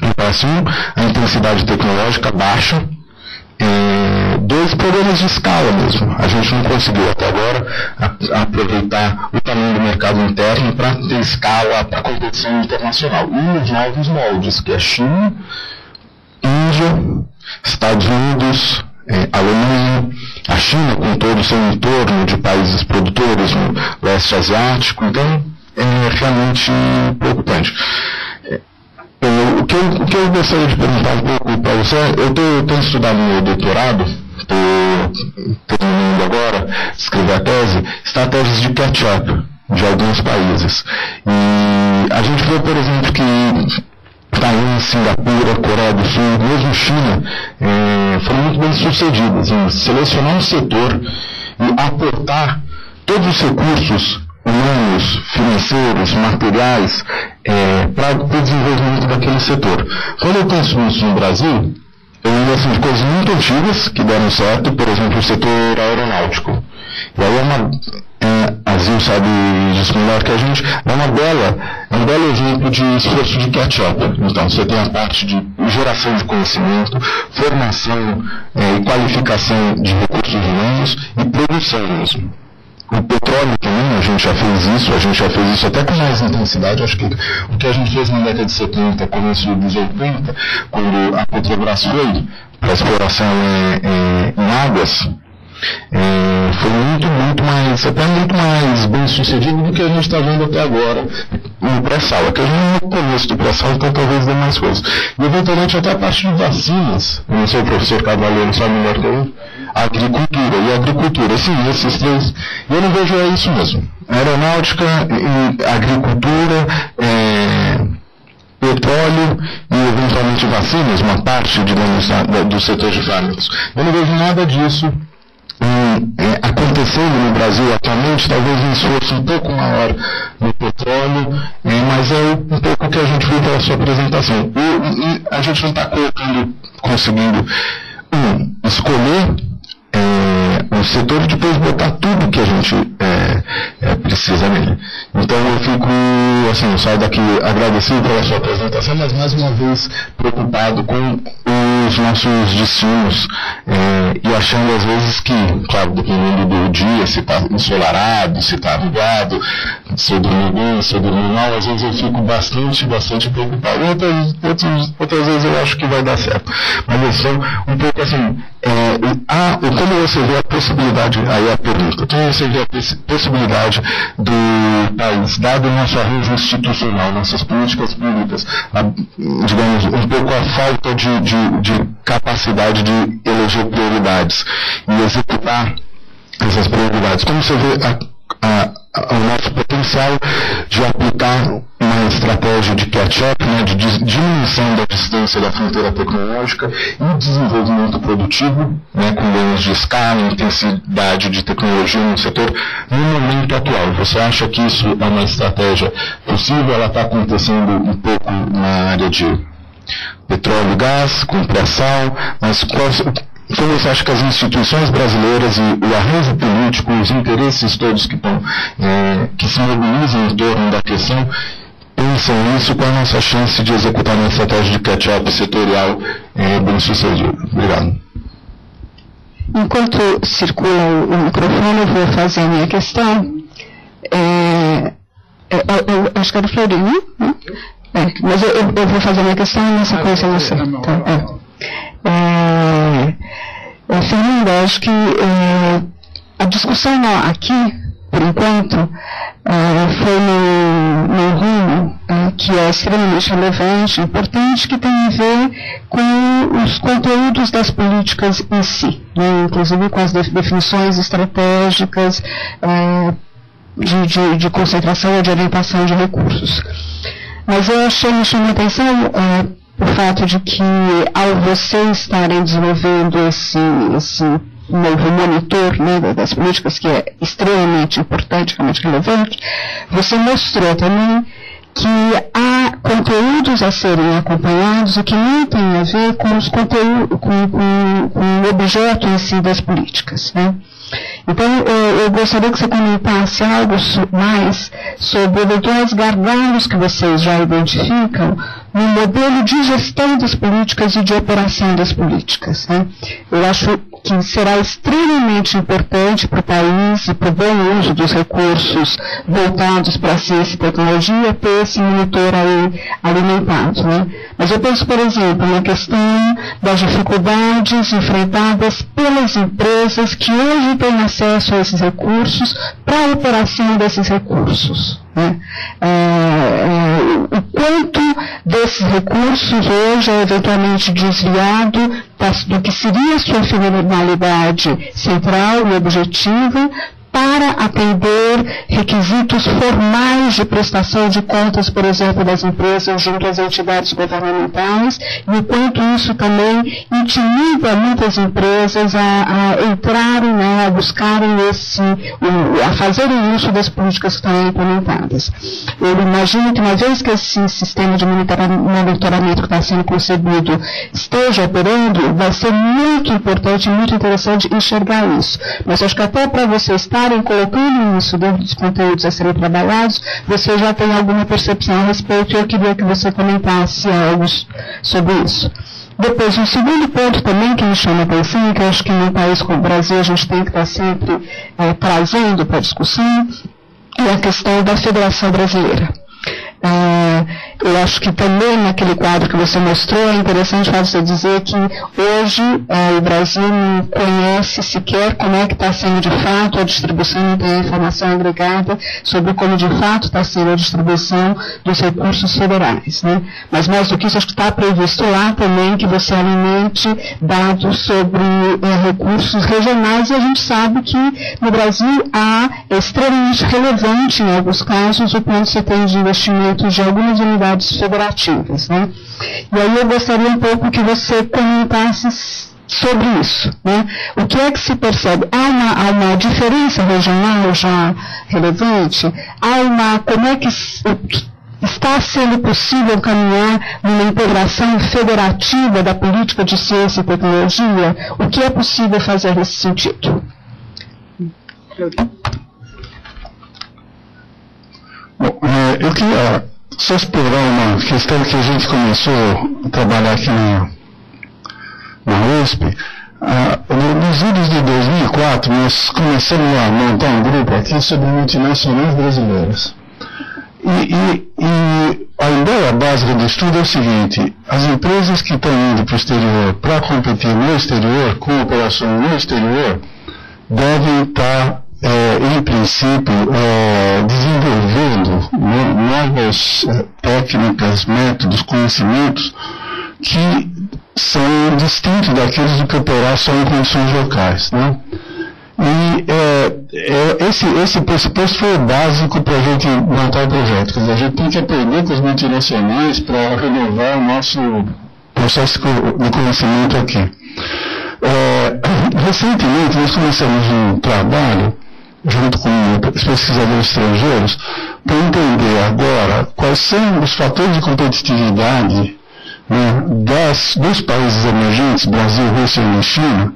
é a intensidade tecnológica baixa. Dois problemas de escala mesmo. A gente não conseguiu até agora aproveitar o tamanho do mercado interno para ter escala para competição internacional. E os novos moldes, que é China, Índia, Estados Unidos, Alemanha, a China com todo o seu entorno de países produtores no leste asiático. Então, realmente preocupante. O que eu gostaria de perguntar um pouco para você, eu tenho estudado meu doutorado, estou terminando agora, escrever a tese, estratégias de catch-up de alguns países. E a gente vê, por exemplo, que Taiwan, Singapura, Coreia do Sul, mesmo China, foram muito bem sucedidas em selecionar um setor e aportar todos os recursos humanos, financeiros, materiais, para o desenvolvimento daquele setor. Quando eu penso nisso no Brasil, eu lembro assim, de coisas muito antigas que deram certo, por exemplo, o setor aeronáutico. E aí a Zil sabe disso melhor que a gente, é um belo exemplo de esforço de catch-up. Então, você tem a parte de geração de conhecimento, formação e qualificação de recursos humanos e produção mesmo. O petróleo também, a gente já fez isso até com mais intensidade. Acho que o que a gente fez na década de 70, começo dos 80, quando a Petrobras foi para a exploração em águas, foi muito mais bem sucedido do que a gente está vendo até agora no pré-sal. Que a gente no começo do pré-sal, então talvez dê mais coisas. E eventualmente até a parte de vacinas, eu não sei, o professor Cavalheiro sabe melhor que eu, agricultura e agricultura, sim, esses três, eu não vejo isso mesmo. Aeronáutica, agricultura, petróleo e eventualmente vacinas, uma parte, digamos, do setor de fármacos. Eu não vejo nada disso acontecendo no Brasil atualmente, talvez um esforço um pouco maior no petróleo, mas é um pouco o que a gente viu pela sua apresentação. E a gente não está conseguindo escolher o setor e depois botar tudo que a gente precisa nele. Então eu fico, assim, eu saio daqui agradecido pela sua apresentação, mas mais uma vez preocupado com os nossos destinos e achando às vezes que, claro, dependendo do dia, se está ensolarado, se está nublado, se eu dormir bem, se eu dormir mal, às vezes eu fico bastante preocupado. Outras vezes eu acho que vai dar certo. Mas eu sou um pouco assim, como você vê a possibilidade, aí a pergunta, como você vê a possibilidade do país, dado nosso arranjo institucional, nossas políticas públicas, digamos, um pouco a falta de capacidade de eleger prioridades e executar essas prioridades, como você vê o nosso potencial de aplicar uma estratégia de catch-up, de diminuição da distância da fronteira tecnológica e desenvolvimento produtivo, com ganhos de escala, intensidade de tecnologia no setor, no momento atual. Você acha que isso é uma estratégia possível? Ela está acontecendo um pouco na área de petróleo e gás, com pré-sal, mas como você acha que as instituições brasileiras e o arranjo político, os interesses todos que se mobilizam em torno da questão, pensam nisso, qual é a nossa chance de executar uma estratégia de catch-up setorial bem sucedida? Obrigado. Enquanto circula o microfone, eu vou fazer a minha questão. Acho que era o Florino, né? Mas eu vou fazer a minha questão e na sequência você. Fernanda, acho que a discussão aqui, por enquanto, foi no rumo que é extremamente relevante, importante, que tem a ver com os conteúdos das políticas em si, inclusive com as definições estratégicas de concentração ou de orientação de recursos. Mas eu me chamou a atenção o fato de que, ao vocês estarem desenvolvendo esse novo monitor das políticas, que é extremamente importante, extremamente relevante, você mostrou também que há conteúdos a serem acompanhados e que não tem a ver com os conteúdos, com o objeto em si das políticas, Então, eu gostaria que você comentasse algo mais sobre eventuais gargalos que vocês já identificam no modelo de gestão das políticas e de operação das políticas. Eu acho que será extremamente importante para o país e para o bom uso dos recursos voltados para a ciência e tecnologia ter esse monitor aí alimentado. Mas eu penso, por exemplo, na questão das dificuldades enfrentadas pelas empresas que hoje têm acesso a esses recursos para a operação desses recursos. o quanto desses recursos hoje é eventualmente desviado do que seria a sua finalidade central e objetiva para atender requisitos formais de prestação de contas, por exemplo, das empresas junto às entidades governamentais, e o quanto isso também intimida muitas empresas a entrarem, a buscarem a fazerem uso das políticas que estão implementadas. Eu imagino que uma vez que esse sistema de monitoramento que está sendo concebido esteja operando, vai ser muito importante e muito interessante enxergar isso. Mas acho que até para você estarem colocando isso dentro dos conteúdos a serem trabalhados, você já tem alguma percepção a respeito, e eu queria que você comentasse algo sobre isso. Depois, um segundo ponto também que me chama a atenção, que eu acho que num país como o Brasil a gente tem que estar sempre trazendo para a discussão, é a questão da Federação Brasileira. Eu acho que também naquele quadro que você mostrou, é interessante você dizer que hoje o Brasil não conhece sequer como é que está sendo de fato a distribuição, não tem a informação agregada sobre como de fato está sendo a distribuição dos recursos federais, né? Mas mais do que isso, acho que está previsto lá também que você alimente dados sobre recursos regionais, e a gente sabe que no Brasil é extremamente relevante em alguns casos o quanto você tem de investimento de algumas unidades federativas, né? E aí eu gostaria um pouco que você comentasse sobre isso, né? O que é que se percebe? Há uma diferença regional já relevante? Como é que está sendo possível caminhar numa integração federativa da política de ciência e tecnologia? O que é possível fazer nesse sentido? Bom, eu queria só explorar uma questão que a gente começou a trabalhar aqui na USP. Nos idos de 2004, nós começamos a montar um grupo aqui sobre multinacionais brasileiras. E a ideia básica do estudo é o seguinte: as empresas que estão indo para o exterior para competir no exterior, com operações no exterior, devem estar em princípio, desenvolvendo novas técnicas, métodos, conhecimentos que são distintos daqueles do que operar só em condições locais, né? E esse pressuposto foi o básico para a gente montar o projeto. Quer dizer, a gente tem que aprender com as multinacionais para renovar o nosso processo de conhecimento aqui. Recentemente nós começamos um trabalho junto com os pesquisadores estrangeiros, para entender agora quais são os fatores de competitividade, né, dos países emergentes, Brasil, Rússia e China,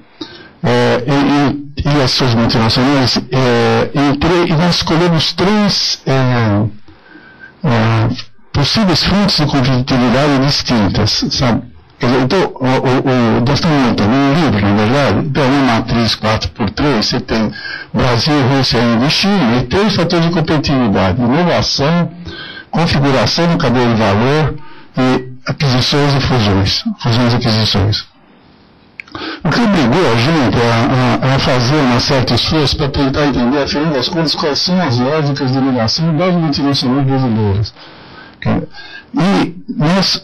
e as suas multinacionais, e nós escolhemos três possíveis fontes de competitividade distintas, sabe? Então, nós estamos montando um livro, na verdade, então uma matriz 4x3, você tem Brasil, Rússia, Índia e China, e três fatores de competitividade: inovação, configuração do cadeia de valor e aquisições e fusões e aquisições. O que obrigou a gente a fazer uma certa esforço para tentar entender, afinal das contas, quais são as lógicas de inovação das multinacionais brasileiras. E nós,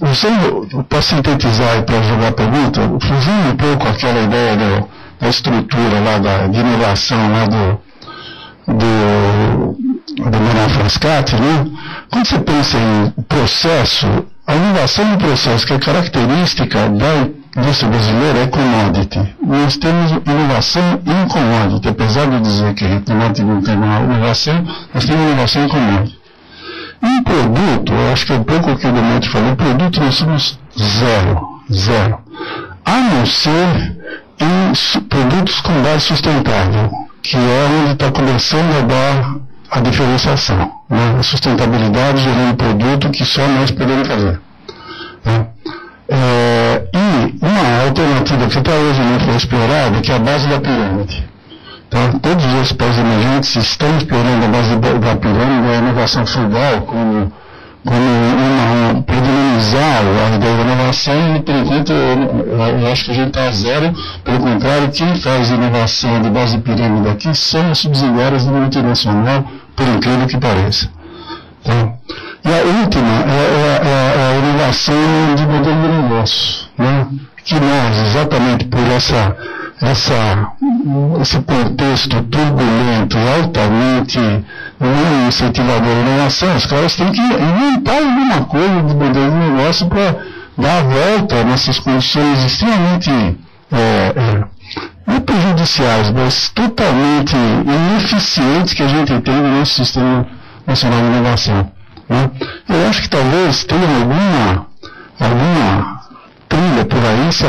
para sintetizar e para jogar a pergunta, fugindo um pouco aquela ideia da estrutura lá de inovação lá do Manuel Frascati, né? Quando você pensa em processo, a inovação do processo, que é característica da indústria brasileira, é commodity. Nós temos inovação em commodity, apesar de dizer que a gente não tem uma inovação, nós temos inovação em commodity. Em produto, eu acho que é um pouco o que o Demetrio falou, em produto nós somos zero. A não ser em produtos com base sustentável, que é onde está começando a dar a diferenciação, né? A sustentabilidade gerando produto que só nós podemos fazer, né? E uma alternativa que até hoje não foi explorada, que é a base da pirâmide. Então, todos os países emergentes estão explorando a base da pirâmide, a inovação frugal, como para dinamizar a ideia da inovação, e por enquanto eu acho que a gente está a zero. Pelo contrário, quem faz inovação de base de pirâmide aqui são as subsidiárias do multinacional, por incrível que pareça. Tá? E a última é a inovação de modelo de negócio, né? Que nós, exatamente por esse contexto turbulento e altamente não incentivador de inovação, os caras têm que inventar alguma coisa de modelo de negócio para dar a volta nessas condições extremamente não prejudiciais, mas totalmente ineficientes que a gente tem no nosso Sistema Nacional de Inovação. Né? Eu acho que talvez tenha alguma trilha por aí, se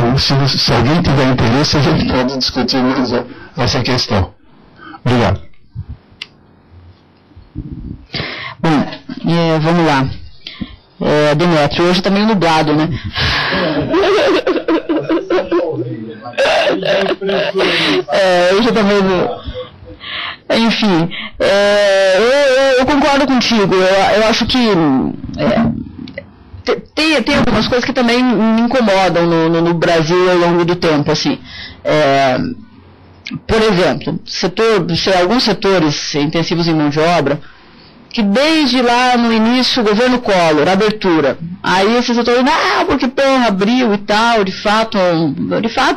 alguém tiver interesse, a gente pode discutir mais essa questão. Obrigado. Bom, vamos lá. Demetrio, hoje está meio nublado, né? Hoje está meio... Enfim, eu concordo contigo. Eu acho que tem algumas coisas que também me incomodam no Brasil ao longo do tempo, assim. Por exemplo, alguns setores intensivos em mão de obra, que desde lá no início, o governo Collor, abertura, aí esse setor, porque abriu e tal, de fato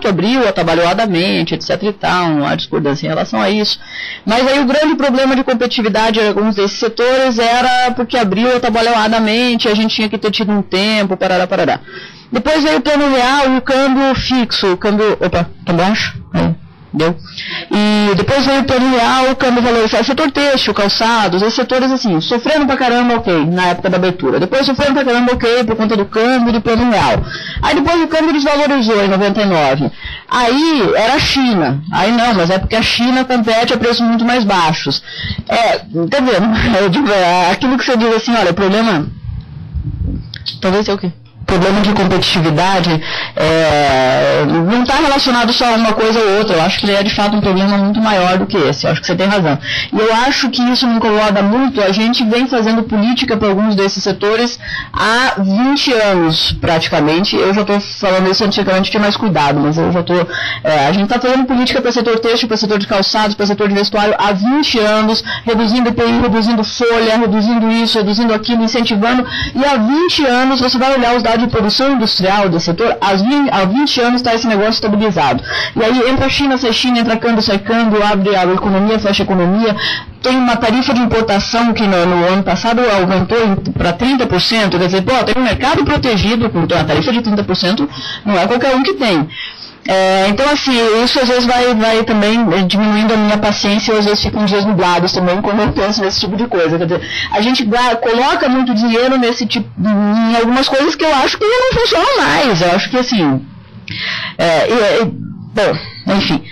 abriu atabalhoadamente, etc e tal, não há discordância em relação a isso, mas aí o grande problema de competitividade em alguns desses setores era porque abriu atabalhoadamente, a gente tinha que ter tido um tempo, parará. Depois veio o plano real e o câmbio fixo, tá baixo? Aí. Deu? E depois veio o plano real, o câmbio valorizado, setor têxtil, calçados, esses setores assim, sofrendo pra caramba, ok, na época da abertura. Depois sofrendo pra caramba, ok, por conta do câmbio e do plano real. Aí depois o câmbio desvalorizou em 99. Aí era a China. Aí não, mas é porque a China compete a preços muito mais baixos. Tá vendo? Aquilo que você diz assim, olha, o problema... Talvez seja o quê? Problema de competitividade não está relacionado só a uma coisa ou outra. Eu acho que ele é de fato um problema muito maior do que esse. Eu acho que você tem razão. E eu acho que isso me incomoda muito. A gente vem fazendo política para alguns desses setores há 20 anos, praticamente. Eu já estou falando isso antigamente, tinha mais cuidado, mas eu já estou... a gente está fazendo política para setor têxtil, para setor de calçados, para setor de vestuário há 20 anos, reduzindo EPI, reduzindo folha, reduzindo isso, reduzindo aquilo, incentivando. E há 20 anos, você vai olhar os dados de produção industrial do setor, há 20 anos está esse negócio estabilizado. E aí entra a China, sai China, entra câmbio, sai câmbio, abre a economia, fecha a economia. Tem uma tarifa de importação que no ano passado aumentou para 30%, quer dizer, tem um mercado protegido com a tarifa de 30%, não é qualquer um que tem. Então, assim, isso às vezes vai também diminuindo a minha paciência, às vezes ficam dias nublados também quando eu penso nesse tipo de coisa. Quer dizer, a gente coloca muito dinheiro nesse tipo, em algumas coisas que eu acho que não funcionam mais. Eu acho que, assim, bom, enfim.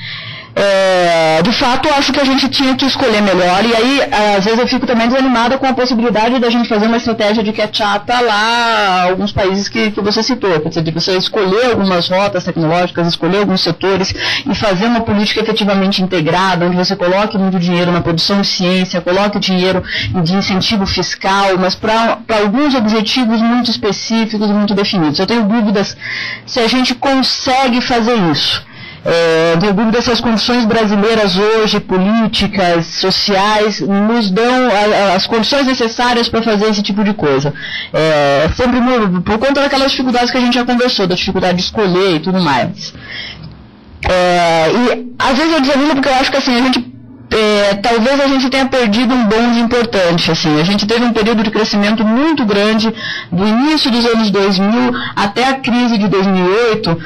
De fato, eu acho que a gente tinha que escolher melhor, e aí, às vezes eu fico também desanimada com a possibilidade da gente fazer uma estratégia de catch-up lá alguns países que você citou, quer dizer, de você escolher algumas rotas tecnológicas, escolher alguns setores e fazer uma política efetivamente integrada, onde você coloque muito dinheiro na produção de ciência, coloque dinheiro de incentivo fiscal, mas para alguns objetivos muito específicos e muito definidos. Eu tenho dúvidas se a gente consegue fazer isso. Tenho dúvida se as condições brasileiras hoje, políticas, sociais, nos dão as condições necessárias para fazer esse tipo de coisa. Sempre por conta daquelas dificuldades que a gente já conversou, da dificuldade de escolher e tudo mais. E às vezes eu desanimo porque eu acho que assim, talvez a gente tenha perdido um bonde importante, assim. A gente teve um período de crescimento muito grande do início dos anos 2000 até a crise de 2008,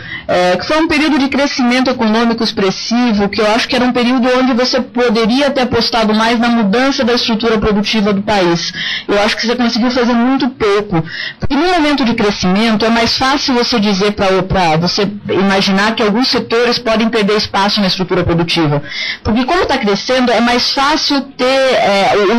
que foi um período de crescimento econômico expressivo, que eu acho que era um período onde você poderia ter apostado mais na mudança da estrutura produtiva do país. Eu acho que você conseguiu fazer muito pouco. Porque no momento de crescimento é mais fácil você dizer para você imaginar que alguns setores podem perder espaço na estrutura produtiva. Porque como está crescendo, é mais fácil ter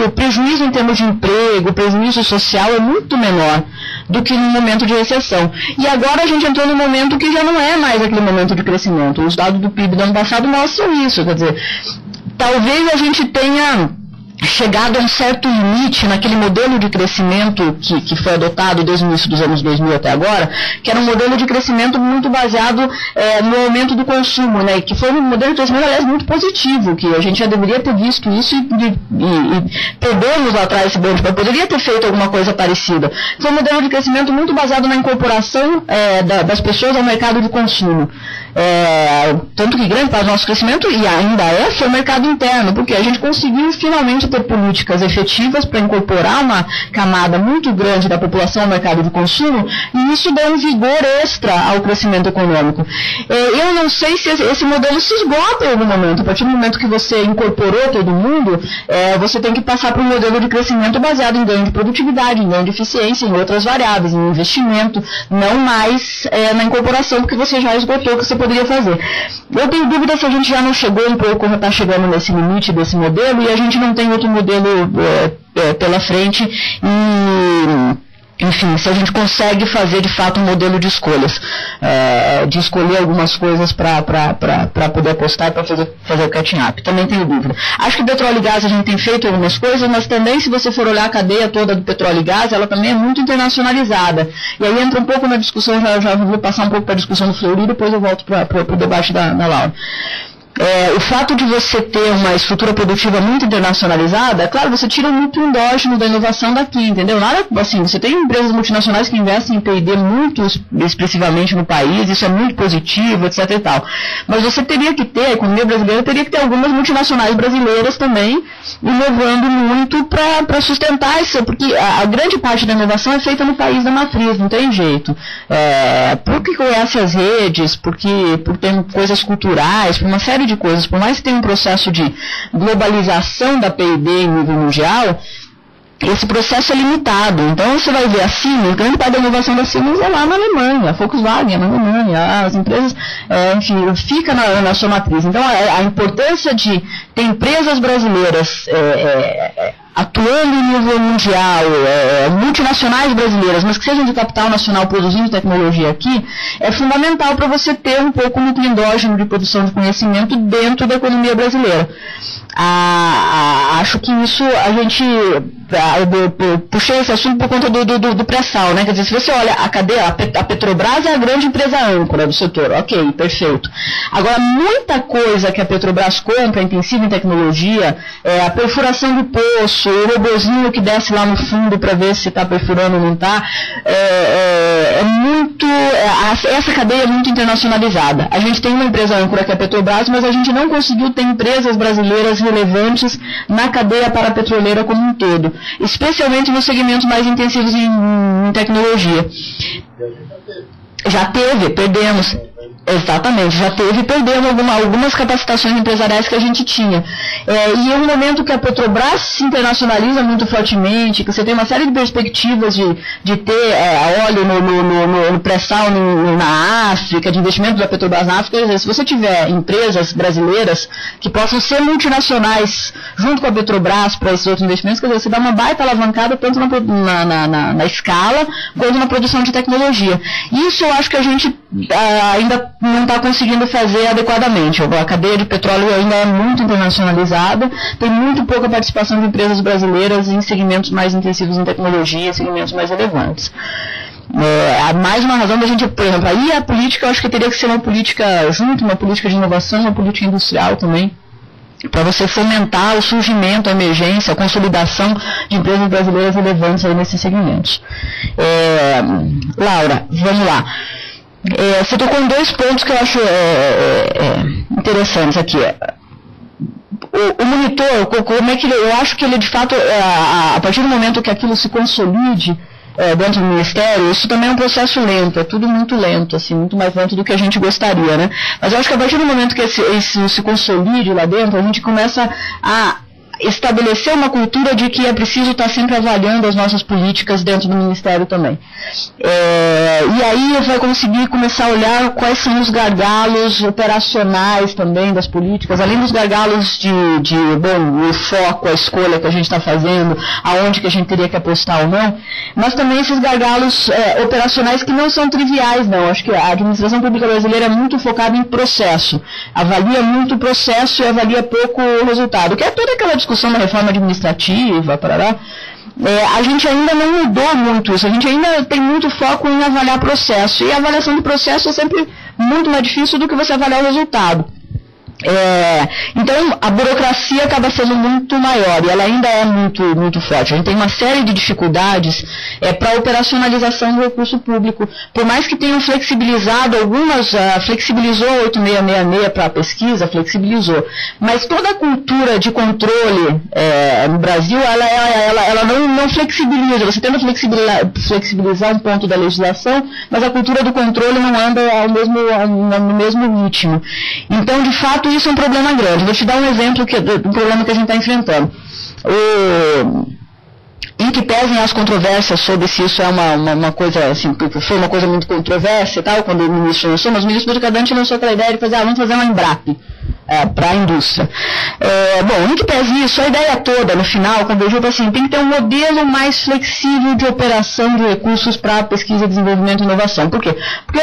o prejuízo em termos de emprego, o prejuízo social é muito menor do que no momento de recessão. E agora a gente entrou num momento que já não é mais aquele momento de crescimento. Os dados do PIB do ano passado mostram isso, quer dizer, talvez a gente tenha chegado a um certo limite naquele modelo de crescimento que foi adotado desde o início dos anos 2000 até agora, que era um modelo de crescimento muito baseado no aumento do consumo, né, que foi um modelo de crescimento, aliás, muito positivo, que a gente já deveria ter visto isso e perdemos lá atrás esse bonde, mas poderia ter feito alguma coisa parecida. Foi um modelo de crescimento muito baseado na incorporação das pessoas ao mercado de consumo. Tanto que grande parte do nosso crescimento, e ainda foi o mercado interno, porque a gente conseguiu finalmente ter políticas efetivas para incorporar uma camada muito grande da população ao mercado de consumo, e isso deu um vigor extra ao crescimento econômico. Eu não sei se esse modelo se esgota em algum momento. A partir do momento que você incorporou todo mundo, você tem que passar para um modelo de crescimento baseado em ganho de produtividade, em ganho de eficiência, em outras variáveis, em investimento, não mais na incorporação, porque você já esgotou o que você poderia fazer. Eu tenho dúvida se a gente já não chegou um pouco, já está chegando nesse limite desse modelo, e a gente não tem outro modelo pela frente, e enfim, se a gente consegue fazer de fato um modelo de escolhas, de escolher algumas coisas para poder apostar e para fazer o catching up. Também tenho dúvida. Acho que petróleo e gás a gente tem feito algumas coisas, mas também, se você for olhar a cadeia toda do petróleo e gás, ela também é muito internacionalizada. E aí entra um pouco na discussão, já vou passar um pouco para a discussão do Fleury, depois eu volto para o debate da Laura. O fato de você ter uma estrutura produtiva muito internacionalizada, claro, você tira o núcleo endógeno da inovação daqui, entendeu? Nada, assim, você tem empresas multinacionais que investem em P&D muito expressivamente no país, isso é muito positivo, etc e tal. Mas você teria que ter, a economia brasileira teria que ter algumas multinacionais brasileiras também, inovando muito para sustentar isso, porque a grande parte da inovação é feita no país da matriz, não tem jeito. Porque conhece as redes, por ter coisas culturais, por uma série de coisas, por mais que tenha um processo de globalização da P&D em nível mundial, esse processo é limitado. Então você vai ver a Siemens, grande parte da inovação da Siemens é lá na Alemanha, a Volkswagen é na Alemanha, as empresas, enfim, fica na sua matriz. Então a importância de ter empresas brasileiras atuando em nível mundial, multinacionais brasileiras, mas que sejam de capital nacional produzindo tecnologia aqui, é fundamental para você ter um pouco no endógeno de produção de conhecimento dentro da economia brasileira. Acho que isso a gente puxei esse assunto por conta do pré-sal, né? Quer dizer, se você olha a cadeia, a Petrobras é a grande empresa âncora do setor, ok, perfeito. Agora, muita coisa que a Petrobras compra, intensiva em tecnologia, a perfuração do poço, o robozinho que desce lá no fundo para ver se está perfurando ou não está, essa cadeia é muito internacionalizada. A gente tem uma empresa âncora que é a Petrobras, mas a gente não conseguiu ter empresas brasileiras relevantes na cadeia parapetroleira como um todo, especialmente nos segmentos mais intensivos em tecnologia. Já teve, perdemos. Exatamente, já teve, perdemos algumas capacitações empresariais que a gente tinha. E é um momento que a Petrobras se internacionaliza muito fortemente, que você tem uma série de perspectivas de ter óleo no pré-sal na África, de investimento da Petrobras na África. Quer dizer, se você tiver empresas brasileiras que possam ser multinacionais junto com a Petrobras para esses outros investimentos, quer dizer, você dá uma baita alavancada tanto na escala quanto na produção de tecnologia. Isso eu acho que a gente ainda não está conseguindo fazer adequadamente. A cadeia de petróleo ainda é muito internacionalizada, tem muito pouca participação de empresas brasileiras em segmentos mais intensivos em tecnologia, segmentos mais relevantes. Mais uma razão da gente, por exemplo, aí a política, eu acho que teria que ser uma política junto, uma política de inovação, uma política industrial também, para você fomentar o surgimento, a emergência, a consolidação de empresas brasileiras relevantes aí nesses segmentos. Laura, vamos lá. Você tocou em dois pontos que eu acho interessantes aqui. O monitor, como é que eu acho que ele de fato, a partir do momento que aquilo se consolide dentro do Ministério, isso também é um processo lento, é tudo muito lento, assim, muito mais lento do que a gente gostaria, né? Mas eu acho que a partir do momento que isso se consolide lá dentro, a gente começa a estabelecer uma cultura de que é preciso estar sempre avaliando as nossas políticas dentro do Ministério também. E aí vai conseguir começar a olhar quais são os gargalos operacionais também das políticas, além dos gargalos o foco, a escolha que a gente está fazendo, aonde que a gente teria que apostar ou não, mas também esses gargalos operacionais que não são triviais, não. Acho que a administração pública brasileira é muito focada em processo, avalia muito o processo e avalia pouco o resultado, que é toda aquela discussão da reforma administrativa, parará, a gente ainda não mudou muito isso, a gente ainda tem muito foco em avaliar processo, e a avaliação do processo é sempre muito mais difícil do que você avaliar o resultado. Então a burocracia acaba sendo muito maior e ela ainda é muito forte. A gente tem uma série de dificuldades para a operacionalização do recurso público. Por mais que tenham flexibilizado algumas, flexibilizou 8666 para a pesquisa, flexibilizou. Mas toda a cultura de controle no Brasil, ela não flexibiliza. Você tenta flexibilizar um ponto da legislação, mas a cultura do controle não anda no mesmo ritmo. Então, de fato, isso é um problema grande. Vou te dar um exemplo do problema que a gente está enfrentando. Em que pesem as controvérsias sobre se isso é uma coisa, assim, foi uma coisa muito controversa e tal, quando o ministro lançou, mas o ministro Mercadante lançou aquela ideia de fazer, vamos fazer uma Embrap para a indústria. Bom, em que pese isso, a ideia toda, no final, convergiu para assim, tem que ter um modelo mais flexível de operação de recursos para pesquisa, desenvolvimento e inovação. Por quê? Porque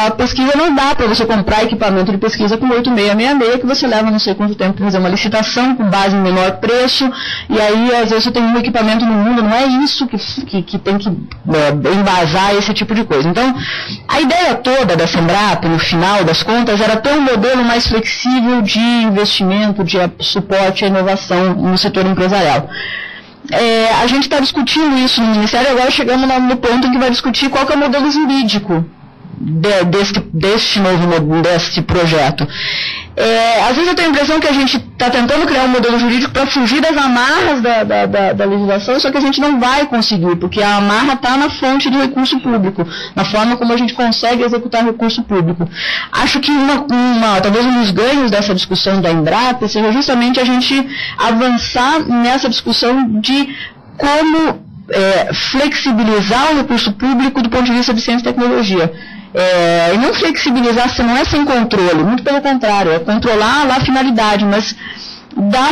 a pesquisa não dá para você comprar equipamento de pesquisa com 8666, que você leva não sei quanto tempo para fazer uma licitação com base em menor preço, e aí às vezes você tem um equipamento no mundo, não é isso que tem que embasar esse tipo de coisa. Então, a ideia toda dessa Embrap, no final das contas, era ter um modelo mais flexível de investimento, de suporte à inovação no setor empresarial. A gente está discutindo isso no Ministério, agora chegamos no ponto em que vai discutir qual que é o modelo jurídico deste projeto. Às vezes eu tenho a impressão que a gente está tentando criar um modelo jurídico para fugir das amarras da legislação, só que a gente não vai conseguir, porque a amarra está na fonte do recurso público, na forma como a gente consegue executar recurso público. Acho que talvez um dos ganhos dessa discussão da Embrap seja justamente a gente avançar nessa discussão de como flexibilizar o recurso público do ponto de vista de ciência e tecnologia. E não flexibilizar não é sem controle, muito pelo contrário, é controlar lá a finalidade, mas dar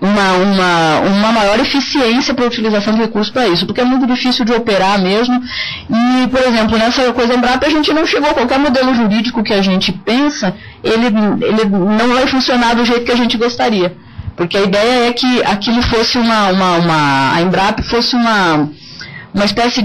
uma maior eficiência para a utilização de recursos para isso, porque é muito difícil de operar mesmo. E, por exemplo, nessa coisa Embrap a gente não chegou a qualquer modelo jurídico que a gente pensa, ele não vai funcionar do jeito que a gente gostaria, porque a ideia é que aquilo fosse a Embrap fosse uma espécie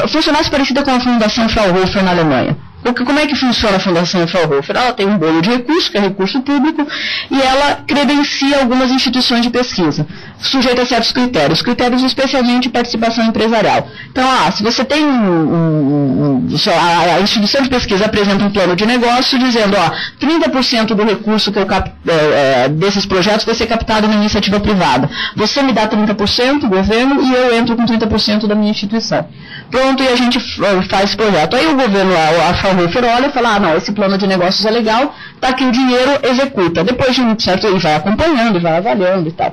funcionasse parecida com a Fundação Fraunhofer na Alemanha. Como é que funciona a Fundação Fraunhofer? Ela tem um bolo de recursos, que é recurso público, e ela credencia algumas instituições de pesquisa, sujeita a certos critérios especialmente participação empresarial. Então, se você tem a instituição de pesquisa apresenta um plano de negócio dizendo, 30% do recurso que eu desses projetos vai ser captado na iniciativa privada. Você me dá 30%, governo, e eu entro com 30% da minha instituição. Pronto, e a gente faz esse projeto. Aí o governo, a Fraunhofer olha e fala, não, esse plano de negócios é legal, está aqui o dinheiro, executa. Depois de um certo, ele vai acompanhando, vai avaliando e tal.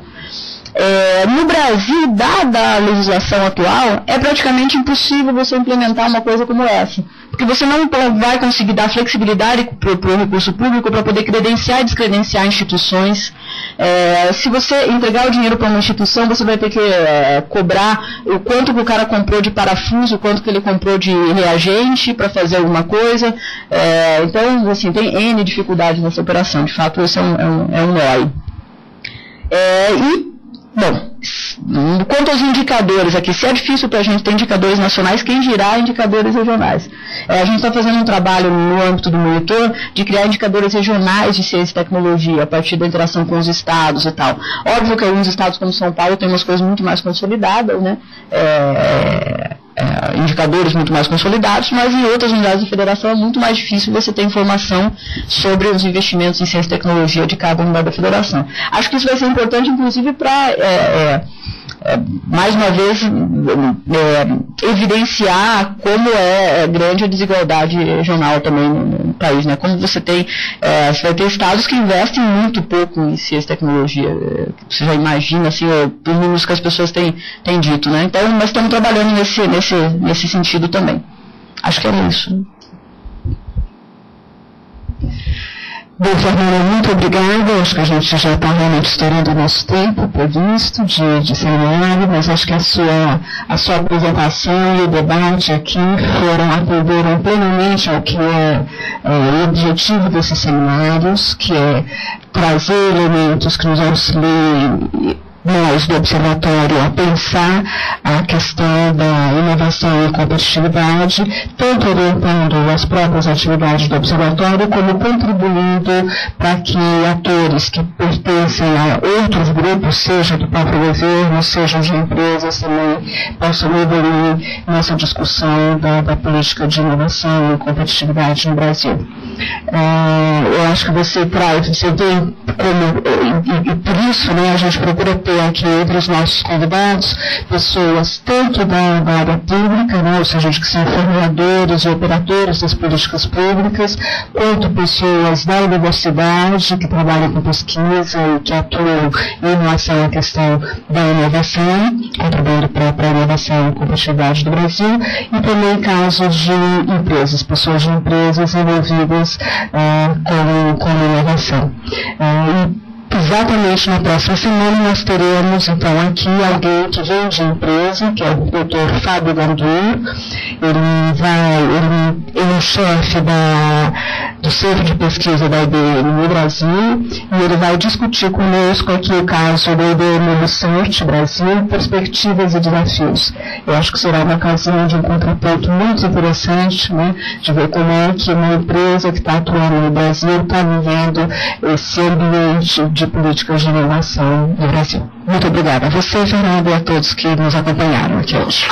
No Brasil, dada a legislação atual, é praticamente impossível você implementar uma coisa como essa. Porque você não vai conseguir dar flexibilidade para o recurso público para poder credenciar e descredenciar instituições. Se você entregar o dinheiro para uma instituição, você vai ter que cobrar o quanto que o cara comprou de parafuso, o quanto que ele comprou de reagente para fazer alguma coisa. Então, assim, tem N dificuldades nessa operação. De fato, esse é um nó. Bom, quanto aos indicadores aqui, se é difícil para a gente ter indicadores nacionais, quem dirá indicadores regionais? A gente está fazendo um trabalho no âmbito do monitor de criar indicadores regionais de ciência e tecnologia, a partir da interação com os estados e tal. Óbvio que alguns estados como São Paulo têm umas coisas muito mais consolidadas, né? Indicadores muito mais consolidados, mas em outras unidades de federação é muito mais difícil você ter informação sobre os investimentos em ciência e tecnologia de cada unidade da federação. Acho que isso vai ser importante, inclusive, para, mais uma vez, evidenciar como é grande a desigualdade regional também no país, né? Como você vai ter estados que investem muito pouco em ciência e tecnologia, você já imagina, assim, os números que as pessoas têm dito, né? Então, nós estamos trabalhando nesse sentido também. Acho que era isso. Bom, Fernanda, muito obrigada. Acho que a gente já está realmente estourando o nosso tempo previsto de seminário, mas acho que a sua apresentação e o debate aqui atenderam plenamente ao que é o objetivo desses seminários, que é trazer elementos que nos auxiliem nós do Observatório a pensar a questão da inovação e competitividade, tanto orientando as próprias atividades do Observatório, como contribuindo para que atores que pertencem a outros grupos, seja do próprio governo, seja de empresas, também possam evoluir nessa discussão da política de inovação e competitividade no Brasil. Eu acho que você tem como, e por isso, né, a gente procura ter aqui entre os nossos convidados pessoas tanto da área pública, né, ou seja, que são formuladores e operadores das políticas públicas, quanto pessoas da universidade que trabalham com pesquisa e que atuam em relação à questão da inovação, contribuindo para a inovação e competitividade do Brasil, e também casos de empresas, pessoas de empresas envolvidas com inovação. Exatamente na próxima semana nós teremos então aqui alguém que vem de empresa, que é o Dr. Fábio Gandur. Ele é o chefe do Centro de Pesquisa da IBM no Brasil, e ele vai discutir conosco aqui o caso da IBM Research Brasil, perspectivas e desafios. Eu acho que será uma ocasião de um contraponto muito interessante, né, de ver como é que uma empresa que está atuando no Brasil está vivendo esse ambiente de políticas de inovação no Brasil. Muito obrigada a você, Fernando, e a todos que nos acompanharam aqui hoje.